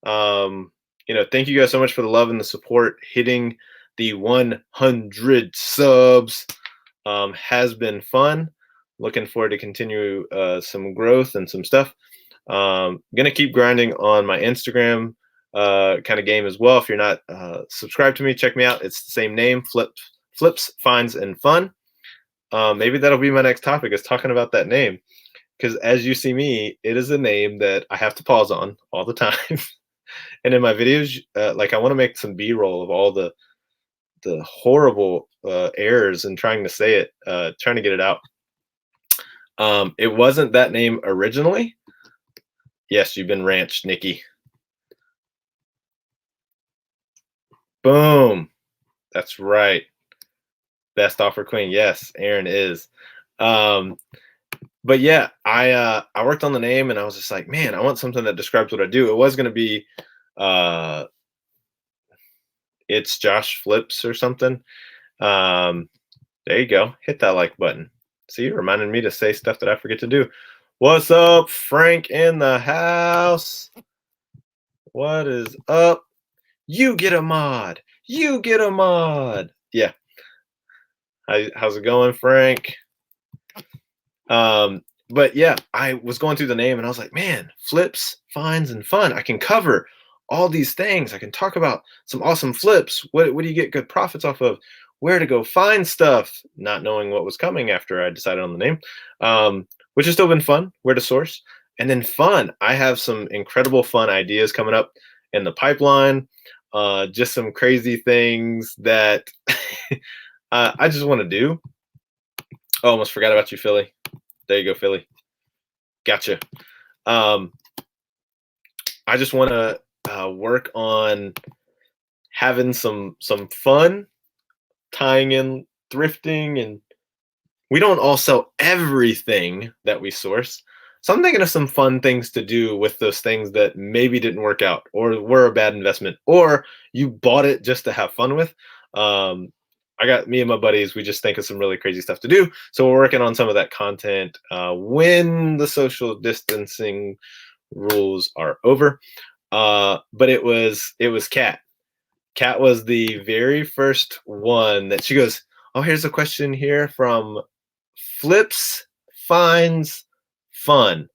Thank you guys so much for the love and the support. Hitting the 100 subs has been fun. Looking forward to continue some growth and some stuff. Gonna keep grinding on my Instagram kind of game as well. If you're not subscribed to me, check me out. It's the same name, Flips, Finds, and Fun. Maybe that'll be my next topic, is talking about that name. Because as you see me, it is a name that I have to pause on all the time. And in my videos, like I want to make some B-roll of all the horrible errors and trying to say it, trying to get it out. It wasn't that name originally. Yes, you've been ranched, Nikki. Boom. That's right. Best offer queen. Yes, Aaron is. But yeah, I worked on the name and I was just like, man, I want something that describes what I do. It was going to be It's Josh Flips or something. There you go. Hit that like button. See, you reminded me to say stuff that I forget to do. What's up, Frank in the house? What is up? You get a mod. You get a mod. Yeah. How's it going, Frank? But yeah, I was going through the name and I was like, man, Flips, Finds, and Fun. I can cover all these things. I can talk about some awesome flips. What do you get good profits off of? Where to go find stuff, not knowing what was coming after I decided on the name, which has still been fun, where to source. And then fun. I have some incredible fun ideas coming up in the pipeline, just some crazy things that I just want to do. Oh, almost forgot about you, Philly. There you go, Philly. Gotcha. I just want to work on having some fun, tying in thrifting, and we don't all sell everything that we source. So I'm thinking of some fun things to do with those things that maybe didn't work out or were a bad investment, or you bought it just to have fun with. I got me and my buddies, we just think of some really crazy stuff to do. So we're working on some of that content when the social distancing rules are over. But it was Kat. Kat was the very first one that she goes, oh, here's a question here from Flips, Finds, Fun.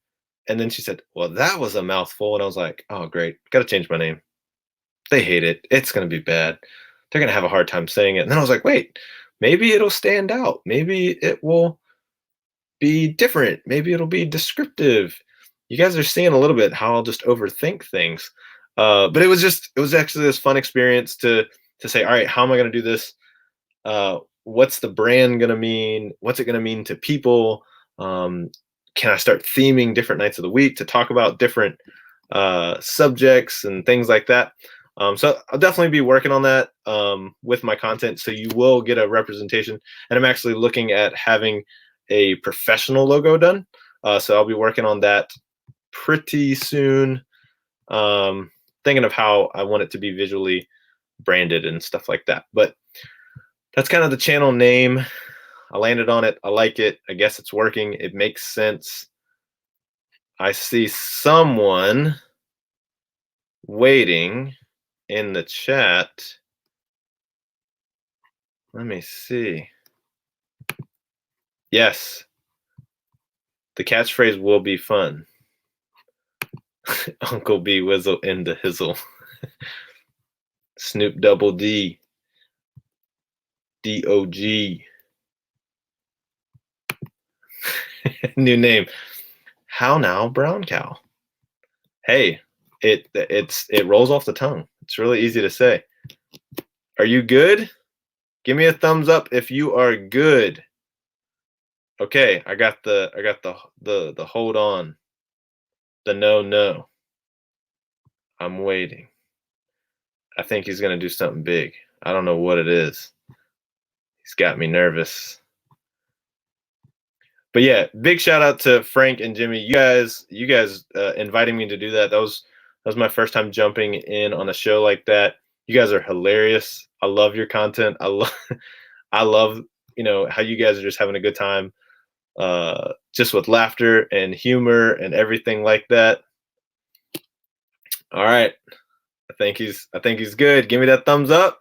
And then she said, well, that was a mouthful. And I was like, oh, great. Got to change my name. They hate it. It's going to be bad. They're going to have a hard time saying it. And then I was like, wait, maybe it'll stand out. Maybe it will be different. Maybe it'll be descriptive. You guys are seeing a little bit how I'll just overthink things. But it was actually this fun experience to say, all right, how am I going to do this? What's the brand going to mean? What's it going to mean to people? Can I start theming different nights of the week to talk about different subjects and things like that? So I'll definitely be working on that with my content. So you will get a representation. And I'm actually looking at having a professional logo done. So I'll be working on that pretty soon. Thinking of how I want it to be visually branded and stuff like that. But that's kind of the channel name. I landed on it. I like it. I guess it's working. It makes sense. I see someone waiting in the chat. Let me see. Yes. The catchphrase will be fun. Uncle B Whizzle in the hizzle. Snoop Double D. D-O-G. New name. How now, Brown Cow? Hey, it rolls off the tongue. It's really easy to say. Are you good? Give me a thumbs up if you are good. Okay, I got the hold on. The no. I'm waiting. I think he's gonna do something big. I don't know what it is. He's got me nervous. But yeah, big shout out to Frank and Jimmy. You guys inviting me to do that. That was my first time jumping in on a show like that. You guys are hilarious. I love your content. I love how you guys are just having a good time, just with laughter and humor and everything like that. All right, I think he's good. Give me that thumbs up.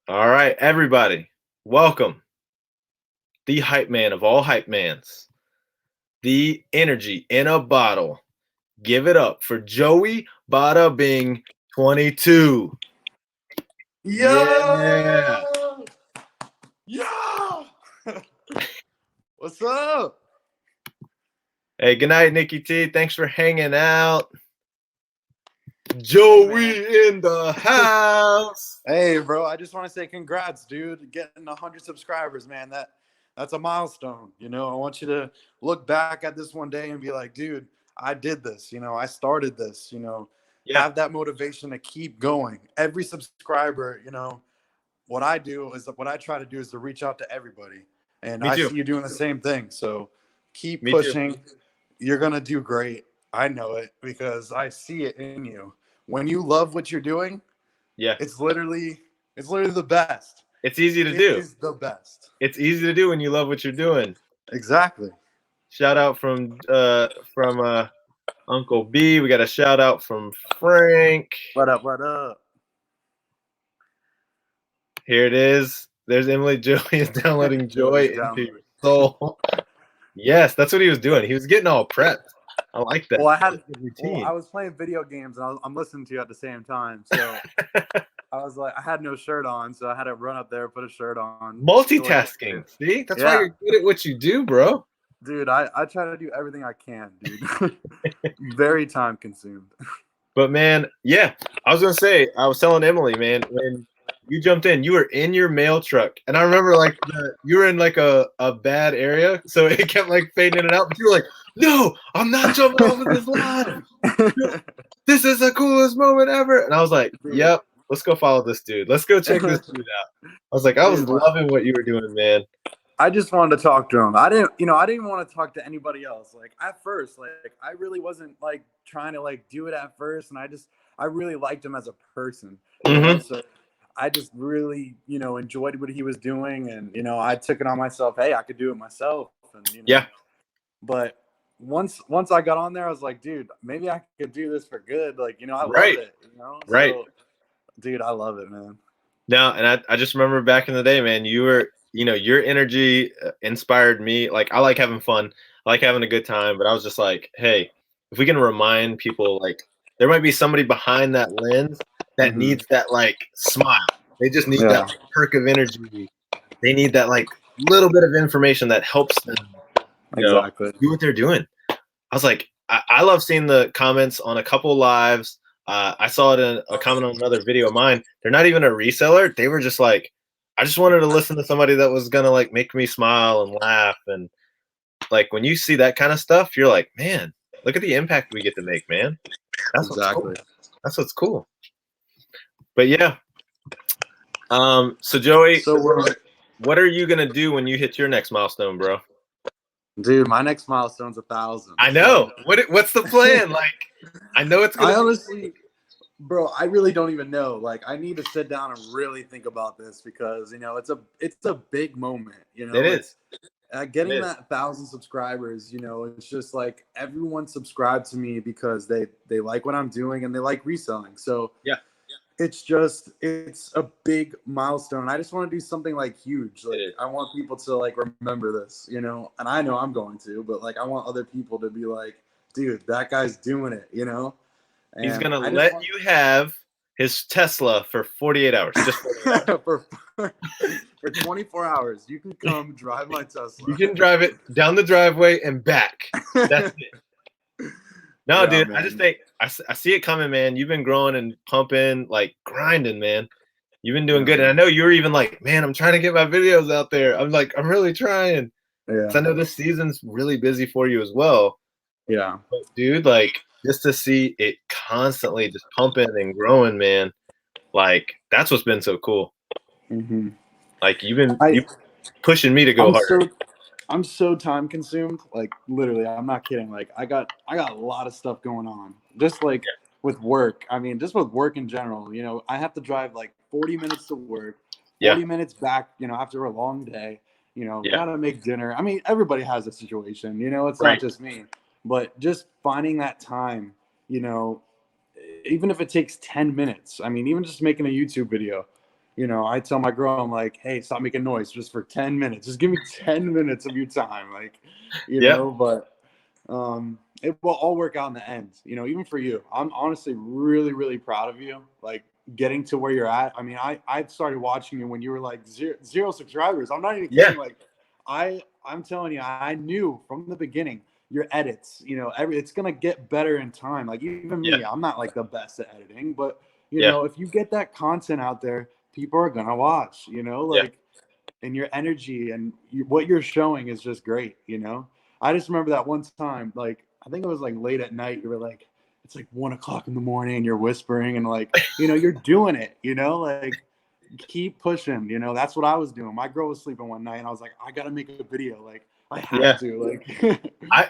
All right, everybody, welcome the hype man of all hype mans, the energy in a bottle. Give it up for Joey Bada Bing 22. Yeah. What's up? Hey, good night, Nikki T. Thanks for hanging out. Joey in the house. Hey, bro. I just want to say congrats, dude. Getting 100 subscribers, man. That's a milestone. I want you to look back at this one day and be like, dude, I did this. I started this. Have that motivation to keep going. Every subscriber, what I try to do is to reach out to everybody. And I see you doing the same thing. So keep pushing. Too. You're going to do great. I know it because I see it in you. When you love what you're doing, it's literally the best. It's easy to do. It's the best. It's easy to do when you love what you're doing. Exactly. Shout out from Uncle B. We got a shout out from Frank. What up? Here it is. There's Emily. Joey is downloading joy into your soul. Yes, that's what he was doing. He was getting all prepped. I like that. Well, I was playing video games and I'm listening to you at the same time. So I was like, I had no shirt on, so I had to run up there, put a shirt on. Multitasking. See, that's why you're good at what you do, bro. Dude, I try to do everything I can, dude. Very time consumed. But man, yeah, I was gonna say, I was telling Emily, man, when you jumped in, you were in your mail truck, and I remember you were in like a bad area, so it kept like fading in and out. But you were like, "No, I'm not jumping off of this live. This is the coolest moment ever." And I was like, "Yep, let's go follow this dude. Let's go check this dude out." I was like, I was loving what you were doing, man. I just wanted to talk to him. I didn't want to talk to anybody else. Like at first, I really wasn't like trying to like do it at first, and I really liked him as a person. So I just really, enjoyed what he was doing, and I took it on myself. Hey, I could do it myself, and But once I got on there, I was like, dude, maybe I could do this for good. Like, I love it. Right. So, dude, I love it, man. No, and I just remember back in the day, man, you were, your energy inspired me. Like, I like having fun. I like having a good time. But I was just like, hey, if we can remind people, like, there might be somebody behind that lens that needs that, like, smile. They just need that perk of energy. They need that, like, little bit of information that helps them do what they're doing. I was like, I love seeing the comments on a couple lives. I saw it in a comment on another video of mine. They're not even a reseller. They were just like, I just wanted to listen to somebody that was going to like make me smile and laugh. And like, when you see that kind of stuff, you're like, man, look at the impact we get to make, man. That's exactly. That's what's cool. But yeah. So Joey, what are you going to do when you hit your next milestone, bro? Dude, my next milestone's 1,000. I know. What's the plan? Like, I know it's gonna. I honestly, bro, I really don't even know. Like, I need to sit down and really think about this because it's a big moment. It is. Getting that 1,000 subscribers. It's just like everyone subscribed to me because they like what I'm doing and they like reselling. So yeah. It's a big milestone. I just want to do something like huge. Like I want people to like remember this, and I know I'm going to, but like I want other people to be like, dude, that guy's doing it, And he's gonna let you have his Tesla for 48 hours. Just for 24 hours. You can come drive my Tesla. You can drive it down the driveway and back. That's it. No, Yeah, dude, man. I just think I see it coming, man. You've been growing and pumping, like grinding, man. You've been doing Yeah, good. And I man. know you were even like, man, I'm trying to get my videos out there. I'm like, I'm really trying. Yeah. 'Cause I know this season's really busy for you as well. Yeah. But dude, like just to see it constantly just pumping and growing, man, like that's what's been so cool. hmm Like you I pushing me to go I'm harder. I'm so time consumed. Like literally, I'm not kidding. Like I got a lot of stuff going on. Just like with work. I mean, just with work in general. You know, I have to drive like 40 minutes to work, Yeah. 40 minutes back. You know, after a long day. You know, Yeah. gotta make dinner. I mean, everybody has a situation. You know, it's Right. not just me. But just finding that time. You know, even if it takes 10 minutes. I mean, even just making a YouTube video. You know, I tell my girl, I'm like, hey, stop making noise just for 10 minutes. Just give me 10 minutes of your time. Like, you Yeah. know, but it will all work out in the end. You know, even for you, I'm honestly really, really proud of you. Like getting to where you're at. I mean, I started watching you when you were like zero subscribers. I'm not even Yeah. kidding. Like I'm telling you, I knew from the beginning your edits, you know, it's gonna get better in time. Like even me, I'm not like the best at editing, but you know, if you get that content out there, people are gonna watch, you know, like, and your energy and what you're showing is just great, you know. I just remember that one time, like I think it was like late at night, you were like, it's like 1 o'clock in the morning and you're whispering and like, you know, you're doing it, you know, like keep pushing, you know. That's what I was doing. My girl was sleeping one night and I was like, I gotta make a video, like I have to, like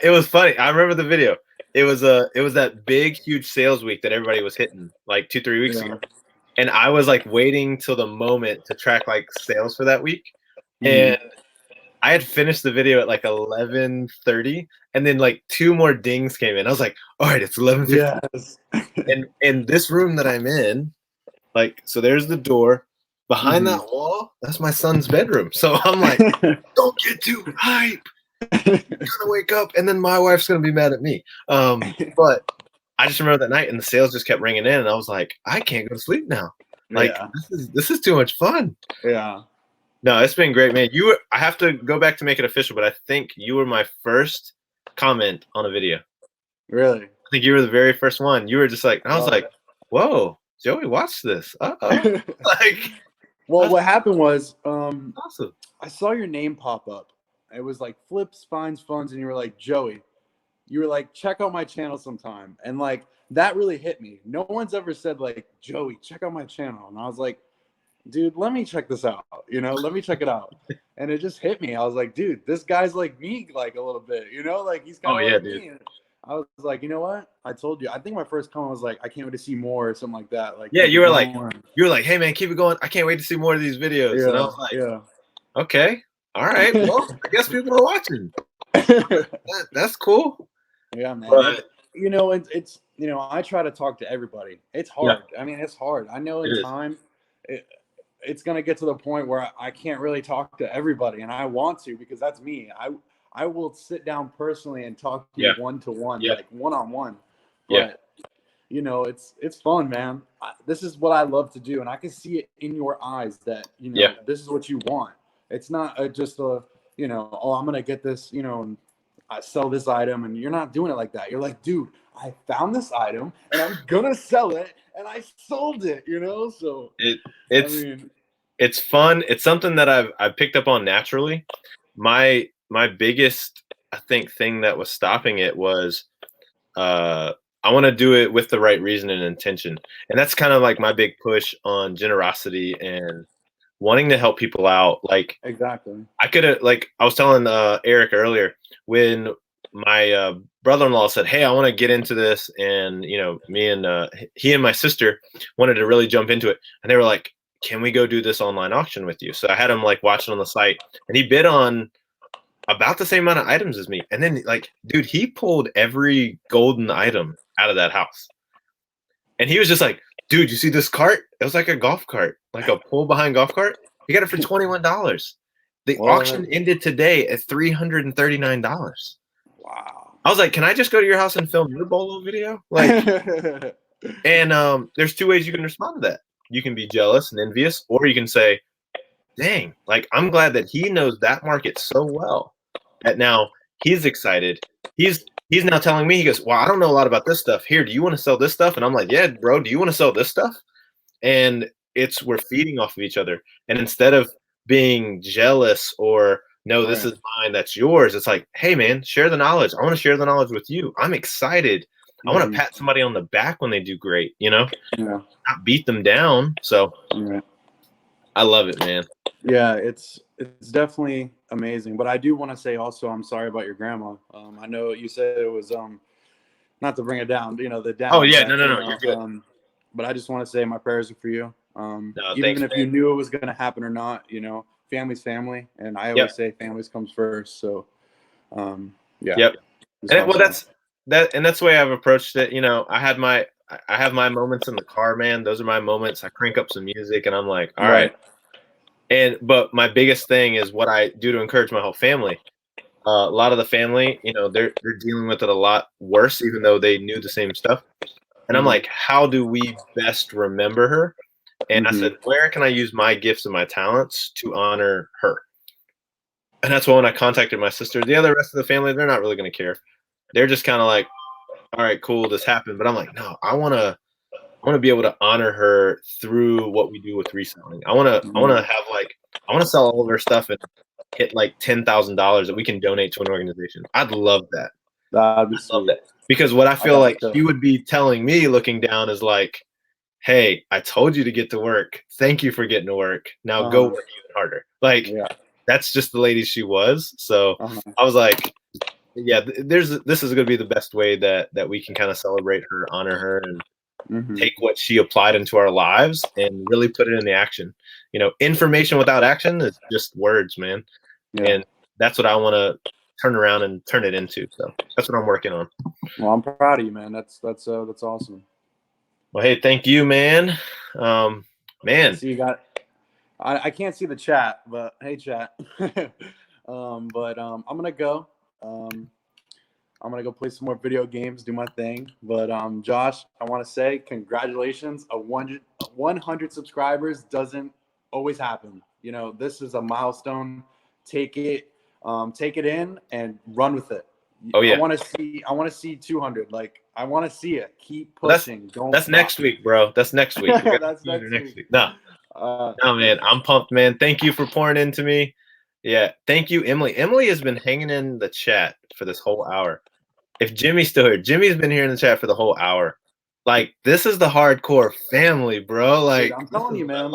It was funny. I remember the video. It was that big huge sales week that everybody was hitting like 2-3 weeks ago. And I was like waiting till the moment to track like sales for that week. And I had finished the video at like 11:30 and then like 2 more dings came in. I was like, all right, it's 11:50. Yes. And in this room that I'm in, like, so there's the door. Behind that wall, that's my son's bedroom. So I'm like, don't get too hype. You're gonna wake up and then my wife's gonna be mad at me. But I just remember that night and the sales just kept ringing in and I was like, I can't go to sleep now. Like this is too much fun. Yeah. No, it's been great, man. I have to go back to make it official, but I think you were my first comment on a video. Really? I think you were the very first one. You were just like, I was like, whoa, Joey, watch this. Like, well, what happened was, awesome. I saw your name pop up. It was like Flips Finds Funds, and you were like, Joey. You were like, check out my channel sometime, and like that really hit me. No one's ever said like, Joey, check out my channel, and I was like, dude, let me check this out. You know, let me check it out. And it just hit me. I was like, dude, this guy's like me, like a little bit. You know, like he's kind of like me. And I was like, you know what? I told you. I think my first comment was like, I can't wait to see more or something like that. Like, you were like, hey man, keep it going. I can't wait to see more of these videos. And I was like, okay, all right. Well, I guess people are watching. That's cool. Yeah, man. But, you know, it's you know, I try to talk to everybody. It's hard. I mean, it's hard. I know in time, it's gonna get to the point where I can't really talk to everybody, and I want to because that's me. I will sit down personally and talk to you one-to-one, like one-on-one. But you know, it's fun, man. This is what I love to do, and I can see it in your eyes that you know this is what you want. It's not just a you know, oh, I'm gonna get this, you know, and I sell this item, and you're not doing it like that. You're like, dude, I found this item, and I'm gonna sell it, and I sold it. You know, so it's fun. It's something that I've picked up on naturally. My biggest, I think, thing that was stopping it was I want to do it with the right reason and intention. And that's kind of like my big push on generosity and wanting to help people out. Like I could have, like I was telling Eric earlier, when my brother-in-law said, hey, I want to get into this, and you know, me and he and my sister wanted to really jump into it, and they were like, can we go do this online auction with you? So I had him like watching on the site, and he bid on about the same amount of items as me. And then like, dude, he pulled every golden item out of that house. And he was just like, dude, you see this cart? It was like a golf cart, like a pull behind golf cart. He got it for $21. The auction ended today at $339. Wow. I was like, can I just go to your house and film your bolo video? Like, and there's 2 ways you can respond to that. You can be jealous and envious, or you can say, dang, like I'm glad that he knows that market so well that now he's excited. He's he's now telling me, he goes, well, I don't know a lot about this stuff. Here, do you want to sell this stuff? And I'm like, yeah, bro, do you want to sell this stuff? And we're feeding off of each other. And instead of being jealous or no, this is mine, that's yours, it's like, hey man, share the knowledge. I want to share the knowledge with you. I'm excited. I want to pat somebody on the back when they do great, you know, not beat them down. So I love it, man. Yeah, it's definitely amazing. But I do want to say also, I'm sorry about your grandma. I know you said it was not to bring it down, you know, the down. Oh yeah, no, you're good. But I just want to say my prayers are for you. No, even thanks, if you knew it was going to happen or not, you know, family's family, and I always say families comes first. So, And well, that's the way I've approached it. You know, I have my moments in the car, man. Those are my moments. I crank up some music, and I'm like, all right. But my biggest thing is what I do to encourage my whole family. A lot of the family, you know, they're dealing with it a lot worse, even though they knew the same stuff. And I'm like, how do we best remember her? And I said, where can I use my gifts and my talents to honor her? And that's why when I contacted my sister, the other rest of the family, they're not really going to care. They're just kind of like, all right, cool, this happened. But I'm like, no, I want to be able to honor her through what we do with reselling. I want to sell all of her stuff and hit like $10,000 that we can donate to an organization. I'd love that. That'd be sweet. Because what I feel like she would be telling me looking down is like, hey, I told you to get to work. Thank you for getting to work. Now go work even harder. Like, that's just the lady she was. So I was like, yeah, this is going to be the best way that we can kind of celebrate her, honor her, and take what she applied into our lives and really put it into action. You know, information without action is just words, man. And that's what I want to turn around and turn it into. So that's what I'm working on. Well, I'm proud of you, man. That's awesome. Well, hey, thank you, man. Man. So you got, I can't see the chat, but hey, chat. I'm gonna go. I'm gonna go play some more video games, do my thing. But Josh, I want to say congratulations. 100 subscribers doesn't always happen. You know, this is a milestone. Take it in and run with it. Oh yeah. I want to see 200. Like, I want to see it. Keep pushing. That's next week, bro. That's next week. That's next week. No, man, I'm pumped, man. Thank you for pouring into me. Yeah, thank you, Emily. Emily has been hanging in the chat for this whole hour. If Jimmy's still here, Jimmy's been here in the chat for the whole hour. Like, this is the hardcore family, bro. Like, dude, I'm telling you, man.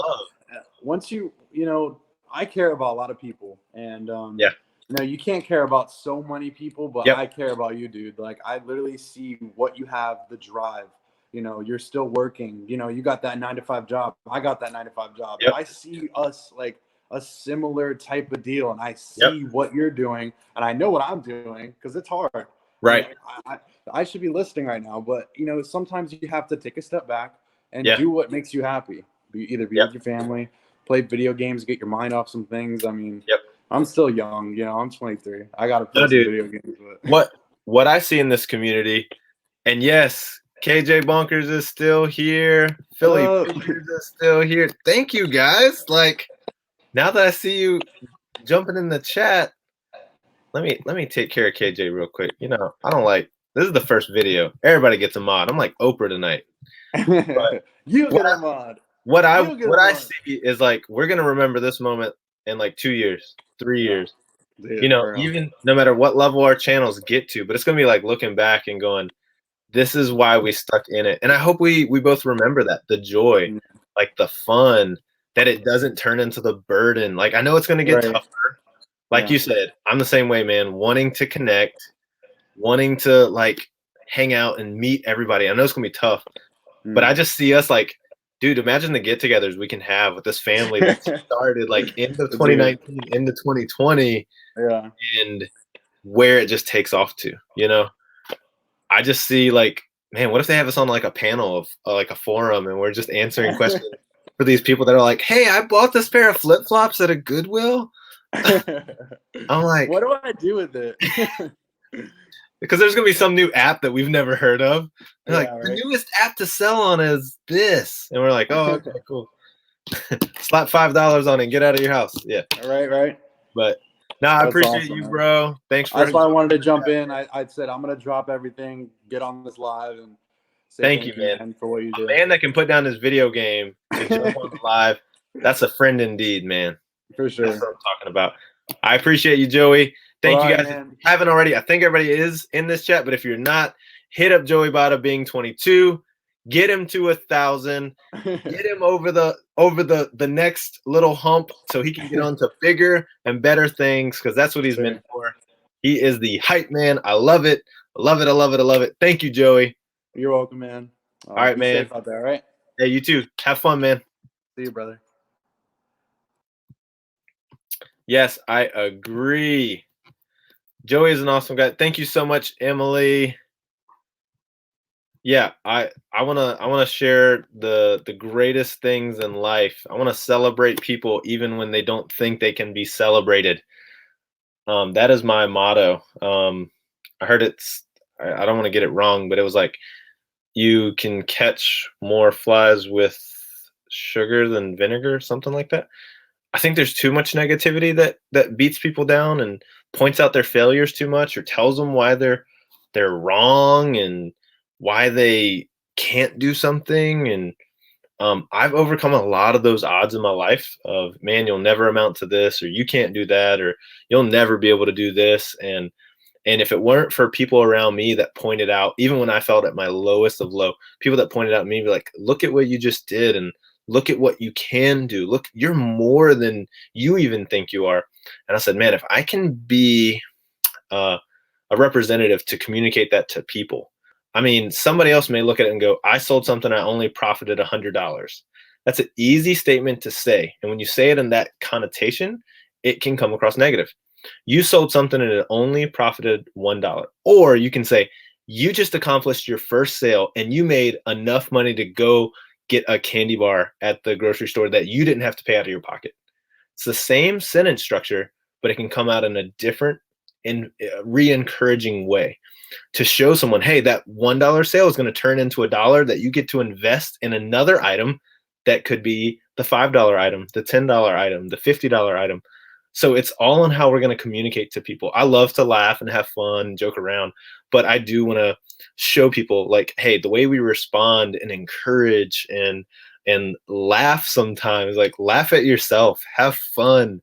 Once you know, I care about a lot of people, and you know, you can't care about so many people, but I care about you, dude. Like, I literally see what you have, the drive. You know, you're still working. You know, you got that 9-to-5 job. I got that 9-to-5 job. I see us like a similar type of deal, and I see what you're doing, and I know what I'm doing because it's hard. Right. You know, I should be listening right now, but you know, sometimes you have to take a step back and do what makes you happy. Either be with your family, play video games, get your mind off some things. I mean, I'm still young, you know, I'm 23. I got to play some video games. But what I see in this community, and yes, KJ Bonkers is still here. Philly Bonkers is still here. Thank you, guys. Like, now that I see you jumping in the chat, let me take care of KJ real quick. You know, I don't like, this is the first video. Everybody gets a mod. I'm like Oprah tonight. You get a mod. What I see is like, we're gonna remember this moment in like 2 years, 3 years. Dude, you know, even no matter what level our channels get to, but it's gonna be like looking back and going, this is why we stuck in it. And I hope we both remember that, the joy, like the fun, that it doesn't turn into the burden. Like, I know it's gonna get tougher. Like you said, I'm the same way, man. Wanting to connect, wanting to like hang out and meet everybody. I know it's gonna be tough, but I just see us like, dude, imagine the get-togethers we can have with this family that started like end of 2019, into 2020, and where it just takes off to, you know? I just see like, man, what if they have us on like a panel of like a forum, and we're just answering questions for these people that are like, hey, I bought this pair of flip-flops at a Goodwill. I'm like, what do I do with it? Because there's gonna be some new app that we've never heard of. They're like, the newest app to sell on is this, and we're like, oh, okay, cool. Slap $5 on it and get out of your house. Yeah. Right. But No, I That's appreciate awesome, you, man. bro. Thanks for That's why I wanted to jump in. I said I'm gonna drop everything, get on this live, and say Thank you, thank you, man. man, for what you do. A man that can put down his video game to jump on the live, that's a friend indeed, man. For That's sure. what I'm talking about. I appreciate you, Joey. Thank you All right, guys. man. If you haven't already, I think everybody is in this chat, but if you're not, hit up Joey Bada being 22. Get him to 1,000. Get him over the next little hump so he can get on to bigger and better things, because that's what he's meant for. He is the hype man. I love it. I love it. I love it. I love it. Thank you, Joey. You're welcome, man. All right, be man. safe out there, all right? Hey, you too. Have fun, man. See you, brother. Yes, I agree. Joey is an awesome guy. Thank you so much, Emily. Yeah, I wanna share the greatest things in life. I want to celebrate people even when they don't think they can be celebrated. That is my motto. I heard I don't want to get it wrong, but it was like, you can catch more flies with sugar than vinegar, something like that. I think there's too much negativity that beats people down and points out their failures too much, or tells them why they're wrong and why they can't do something. And I've overcome a lot of those odds in my life of, man, you'll never amount to this, or you can't do that, or you'll never be able to do this. And if it weren't for people around me that pointed out, even when I felt at my lowest of low, people that pointed out to me, be like, look at what you just did, and look at what you can do. Look, you're more than you even think you are. And I said, man, if I can be a representative to communicate that to people, I mean, somebody else may look at it and go, I sold something, I only profited $100. That's an easy statement to say. And when you say it in that connotation, it can come across negative. You sold something and it only profited $1. Or you can say, you just accomplished your first sale and you made enough money to go get a candy bar at the grocery store that you didn't have to pay out of your pocket. It's the same sentence structure, but it can come out in a different and re-encouraging way to show someone, hey, that $1 sale is going to turn into $1 that you get to invest in another item that could be the $5 item, the $10 item, the $50 item. So it's all in how we're going to communicate to people. I love to laugh and have fun and joke around, but I do want to show people, like, hey, the way we respond and encourage and laugh sometimes, like, laugh at yourself, have fun.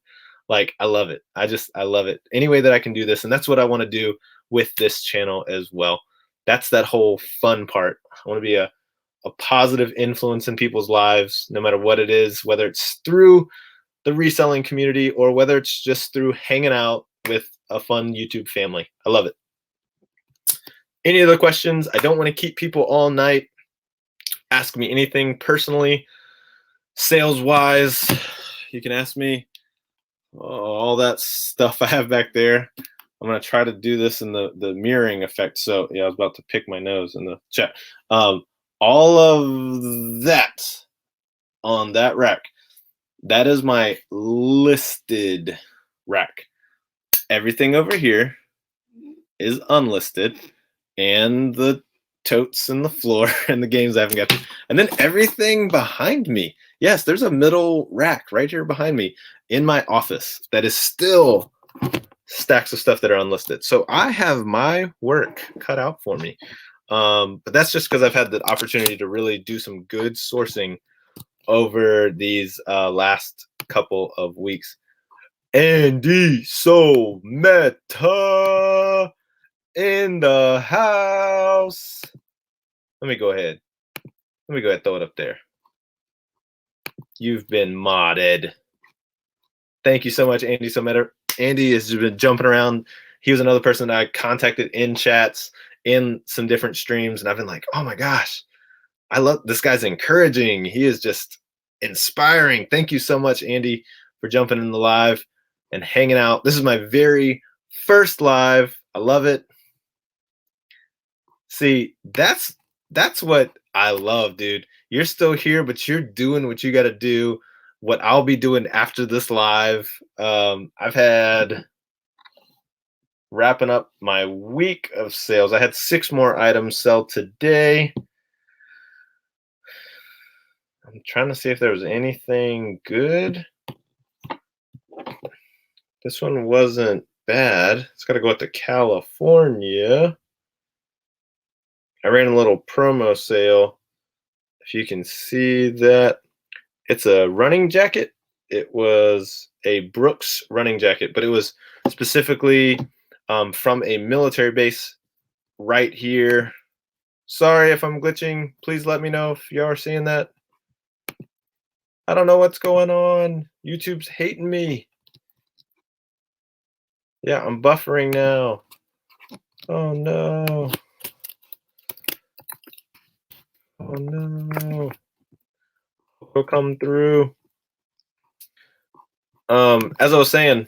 Like, I love it. I love it. Any way that I can do this. And that's what I want to do with this channel as well. That's that whole fun part. I want to be a positive influence in people's lives, no matter what it is, whether it's through the reselling community or whether it's just through hanging out with a fun YouTube family. I love it. Any other questions? I don't want to keep people all night. Ask me anything personally, sales wise. You can ask me all that stuff I have back there. I'm going to try to do this in the mirroring effect. So yeah, I was about to pick my nose in the chat. All of that on that rack, that is my listed rack. Everything over here is unlisted, and the totes and the floor and the games I haven't got to. And then everything behind me. Yes, there's a middle rack right here behind me in my office that is still stacks of stuff that are unlisted. So I have my work cut out for me. But that's just because I've had the opportunity to really do some good sourcing over these last couple of weeks. Andy So Meta in the house. Let me go ahead and throw it up there. You've been modded. Thank you so much, Andy So Meta. Andy has been jumping around. He was another person that I contacted in chats, in some different streams, and I've been like, oh my gosh, I love this guy's encouraging. He is just inspiring. Thank you so much, Andy, for jumping in the live and hanging out. This is my very first live. I love it. See, that's what I love, dude. You're still here, but you're doing what you got to do. What I'll be doing after this live. I've had, wrapping up my week of sales, I had 6 more items sell today. I'm trying to see if there was anything good. This one wasn't bad. It's got to go out to California. I ran a little promo sale. If you can see that, it's a running jacket. It was a Brooks running jacket, but it was specifically from a military base right here. Sorry if I'm glitching. Please let me know if you are seeing that. I don't know what's going on. YouTube's hating me. Yeah, I'm buffering now. Oh no. Oh no. It'll come through. As I was saying,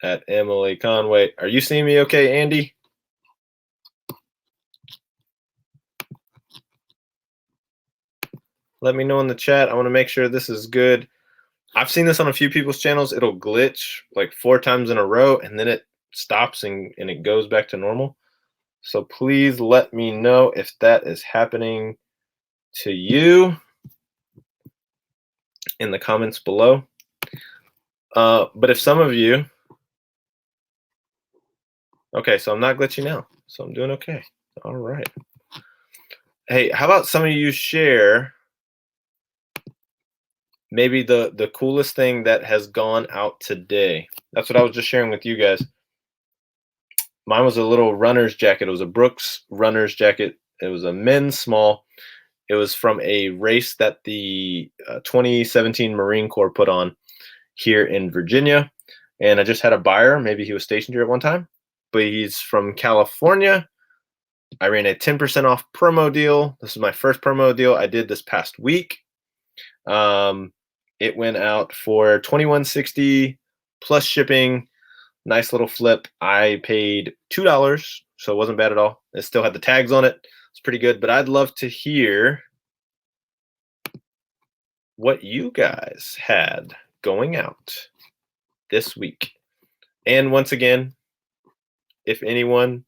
at Emily Conway, are you seeing me okay, Andy? Let me know in the chat. I want to make sure this is good. I've seen this on a few people's channels. It'll glitch like 4 times in a row, and then it stops and it goes back to normal. So please let me know if that is happening to you in the comments below. But if some of you, okay, so I'm not glitchy now, so I'm doing okay. All right. Hey, how about some of you share maybe the coolest thing that has gone out today? That's what I was just sharing with you guys. Mine was a little runner's jacket. It was a Brooks runner's jacket. It was a men's small. It was from a race that the 2017 Marine Corps put on here in Virginia. And I just had a buyer. Maybe he was stationed here at one time, but he's from California. I ran a 10% off promo deal. This is my first promo deal I did this past week. It went out for $21.60 plus shipping. Nice little flip. I paid $2, so it wasn't bad at all. It still had the tags on it. It's pretty good, but I'd love to hear what you guys had going out this week. And once again, if anyone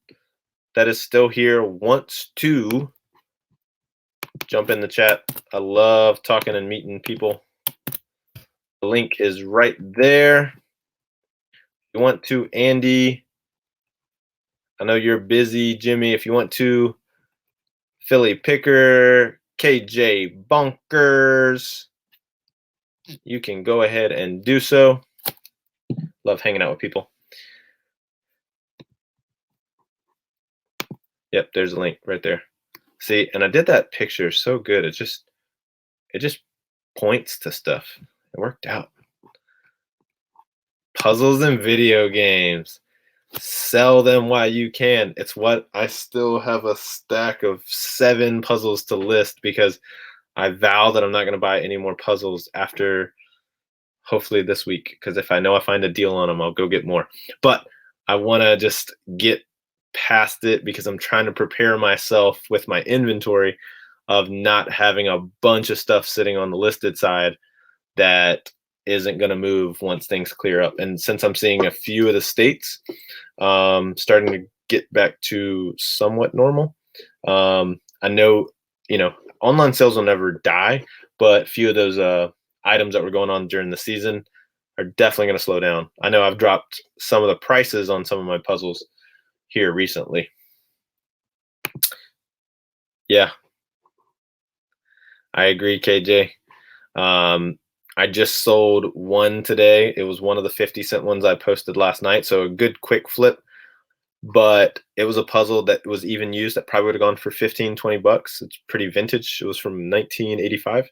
that is still here wants to jump in the chat, I love talking and meeting people. The link is right there. If you want to, Andy, I know you're busy. Jimmy, if you want to, Philly Picker, KJ Bonkers, you can go ahead and do so. Love hanging out with people. Yep, there's a link right there. See, and I did that picture so good. It just points to stuff. It worked out. Puzzles and video games. Sell them while you can. It's what I still have a stack of 7 puzzles to list because I vow that I'm not going to buy any more puzzles after hopefully this week, because if I know I find a deal on them, I'll go get more. But I want to just get past it because I'm trying to prepare myself with my inventory of not having a bunch of stuff sitting on the listed side that isn't going to move once things clear up. And since I'm seeing a few of the states starting to get back to somewhat normal, I know, online sales will never die, but a few of those items that were going on during the season are definitely going to slow down. I know I've dropped some of the prices on some of my puzzles here recently. Yeah, I agree, KJ. I just sold one today. It was one of the 50-cent ones I posted last night. So a good quick flip, but it was a puzzle that was even used that probably would have gone for 15, 20 bucks. It's pretty vintage. It was from 1985.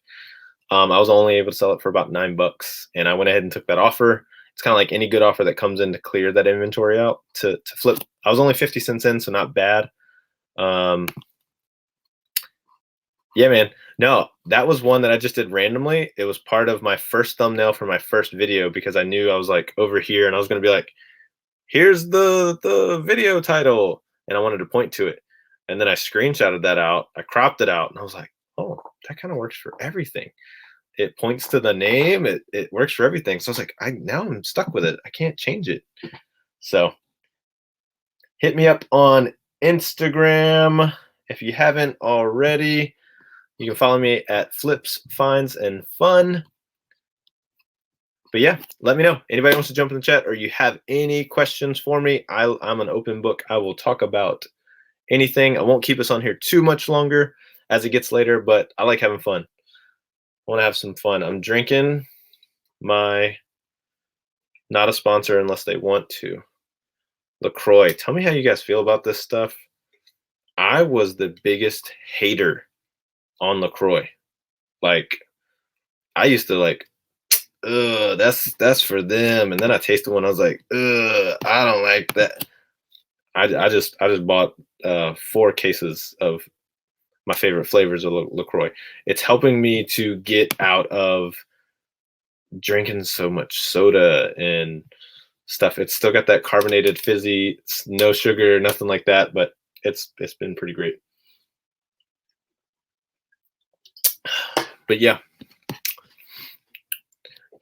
I was only able to sell it for about $9, and I went ahead and took that offer. It's kind of like any good offer that comes in to clear that inventory out to flip. I was only 50 cents in, so not bad. Yeah, man. No, that was one that I just did randomly. It was part of my first thumbnail for my first video because I knew I was like over here and I was going to be like, here's the video title. And I wanted to point to it. And then I screenshotted that out. I cropped it out and I was like, oh, that kind of works for everything. It points to the name. It works for everything. So I was like, now I'm stuck with it. I can't change it. So hit me up on Instagram if you haven't already. You can follow me at Flips, Finds, and Fun. But yeah, let me know. Anybody wants to jump in the chat or you have any questions for me, I'm an open book. I will talk about anything. I won't keep us on here too much longer as it gets later, but I like having fun. I want to have some fun. I'm drinking my, not a sponsor unless they want to, LaCroix. Tell me how you guys feel about this stuff. I was the biggest hater on LaCroix. Like, I used to like, ugh, that's for them. And then I tasted one. I was like, ugh, I don't like that. I just bought 4 cases of my favorite flavors of LaCroix. It's helping me to get out of drinking so much soda and stuff. It's still got that carbonated fizzy, it's no sugar, nothing like that, but it's been pretty great. But yeah.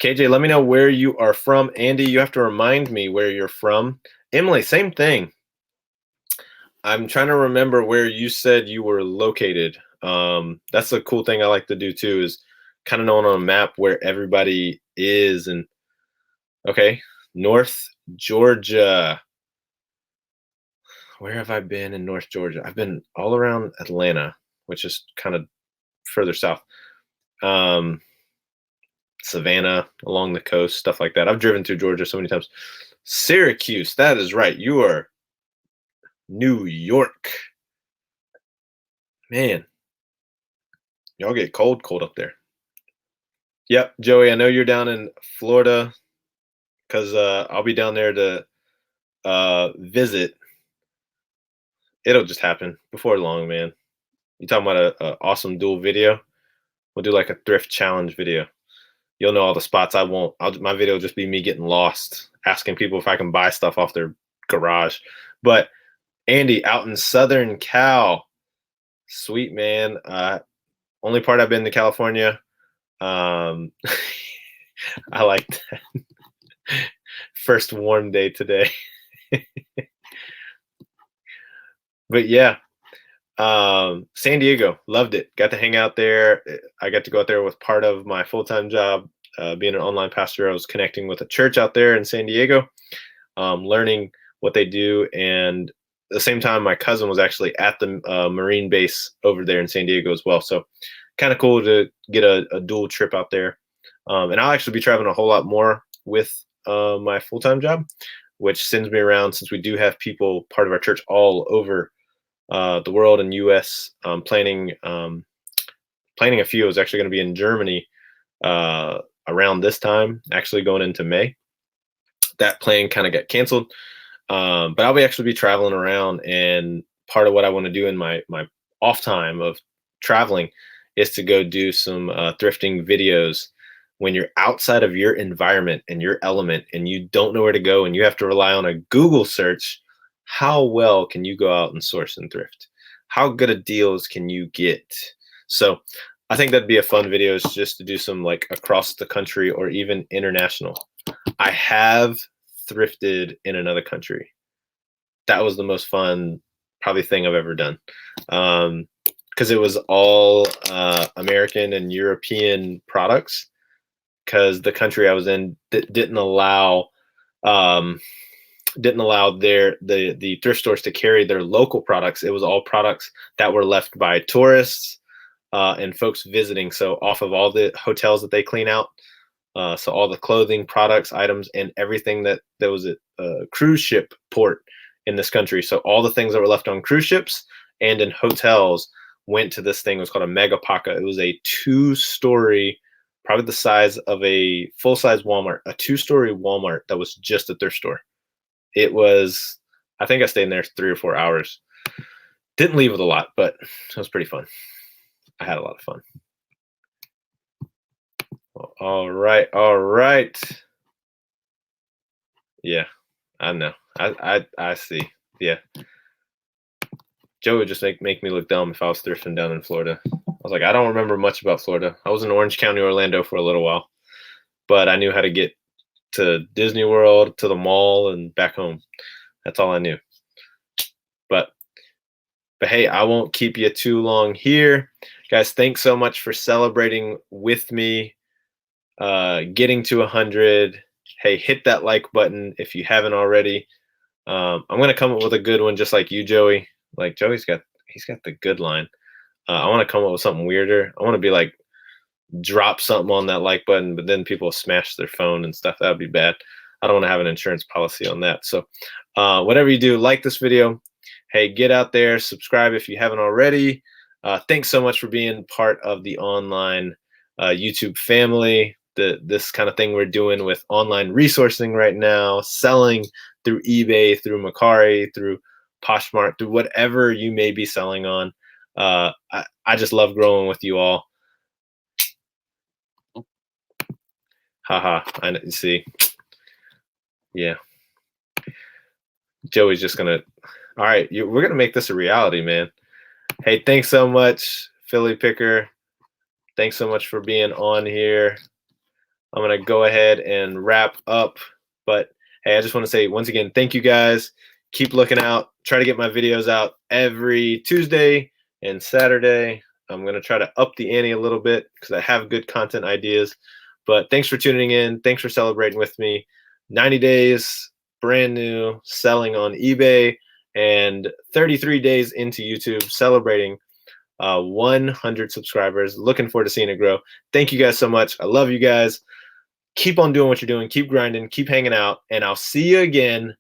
KJ, let me know where you are from. Andy, you have to remind me where you're from. Emily, same thing. I'm trying to remember where you said you were located. That's a cool thing I like to do too, is kind of knowing on a map where everybody is. And okay, North Georgia. Where have I been in North Georgia? I've been all around Atlanta, which is kind of further south. Savannah, along the coast, stuff like that. I've driven through Georgia so many times. Syracuse, that is right. You are New York. Man, y'all get cold up there. Yep, Joey, I know you're down in Florida because I'll be down there to visit. It'll just happen before long, man. You talking about a awesome dual video? We'll do like a thrift challenge video. You'll know all the spots I won't. My video will just be me getting lost, asking people if I can buy stuff off their garage. But Andy, out in Southern Cal, sweet man. Only part I've been to California. I like that. First warm day today. But yeah, San Diego, loved it. Got to hang out there. I got to go out there with part of my full-time job, being an online pastor. I was connecting with a church out there in San Diego, learning what they do. And at the same time, my cousin was actually at the Marine base over there in San Diego as well. So kind of cool to get a dual trip out there. And I'll actually be traveling a whole lot more with my full-time job, which sends me around, since we do have people, part of our church, all over the world and U.S. Planning a few. I was actually going to be in Germany around this time, actually going into May. That plan kind of got canceled, but I'll actually be traveling around, and part of what I want to do in my off time of traveling is to go do some thrifting videos. When you're outside of your environment and your element and you don't know where to go and you have to rely on a Google search, how well can you go out and source and thrift? How good of deals can you get? So I think that'd be a fun video, is just to do some like across the country or even international. I have thrifted in another country. That was the most fun probably thing I've ever done. Because it was all American and European products, because the country I was in didn't allow the thrift stores to carry their local products. It was all products that were left by tourists and folks visiting. So off of all the hotels that they clean out, so all the clothing, products, items, and everything that there was a cruise ship port in this country. So all the things that were left on cruise ships and in hotels went to this thing. It was called a mega paca. It was a 2-story, probably the size of a full-size Walmart, a 2-story Walmart that was just a thrift store. It was, I think I stayed in there 3 or 4 hours. Didn't leave with a lot, but it was pretty fun. I had a lot of fun. Well, all right. Yeah, I know. I see. Yeah. Joe would just make me look dumb if I was thrifting down in Florida. I was like, I don't remember much about Florida. I was in Orange County, Orlando for a little while, but I knew how to get to Disney World, to the mall, and back home. That's all I knew. But hey, I won't keep you too long here. Guys, thanks so much for celebrating with me getting to 100. Hey, hit that like button if you haven't already. I'm gonna come up with a good one, just like you, Joey. Like Joey's got the good line. I want to come up with something weirder. I want to be like, drop something on that like button, but then people smash their phone and stuff. That would be bad. I don't want to have an insurance policy on that. So whatever you do, like this video. Hey, get out there, subscribe if you haven't already. Thanks so much for being part of the online YouTube family. This kind of thing we're doing with online resourcing right now, selling through eBay, through Mercari, through Poshmark, through whatever you may be selling on. I just love growing with you all. Haha, I see. Yeah. Joey's just gonna, all right, we're gonna make this a reality, man. Hey, thanks so much, Philly Picker. Thanks so much for being on here. I'm gonna go ahead and wrap up, but hey, I just want to say once again, thank you guys. Keep looking out. Try to get my videos out every Tuesday and Saturday. I'm gonna try to up the ante a little bit because I have good content ideas. But thanks for tuning in. Thanks for celebrating with me. 90 days, brand new, selling on eBay, and 33 days into YouTube, celebrating 100 subscribers. Looking forward to seeing it grow. Thank you guys so much. I love you guys. Keep on doing what you're doing. Keep grinding. Keep hanging out. And I'll see you again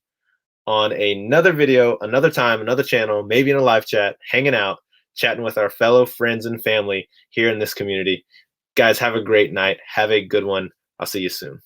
on another video, another time, another channel, maybe in a live chat, hanging out, chatting with our fellow friends and family here in this community. Guys, have a great night. Have a good one. I'll see you soon.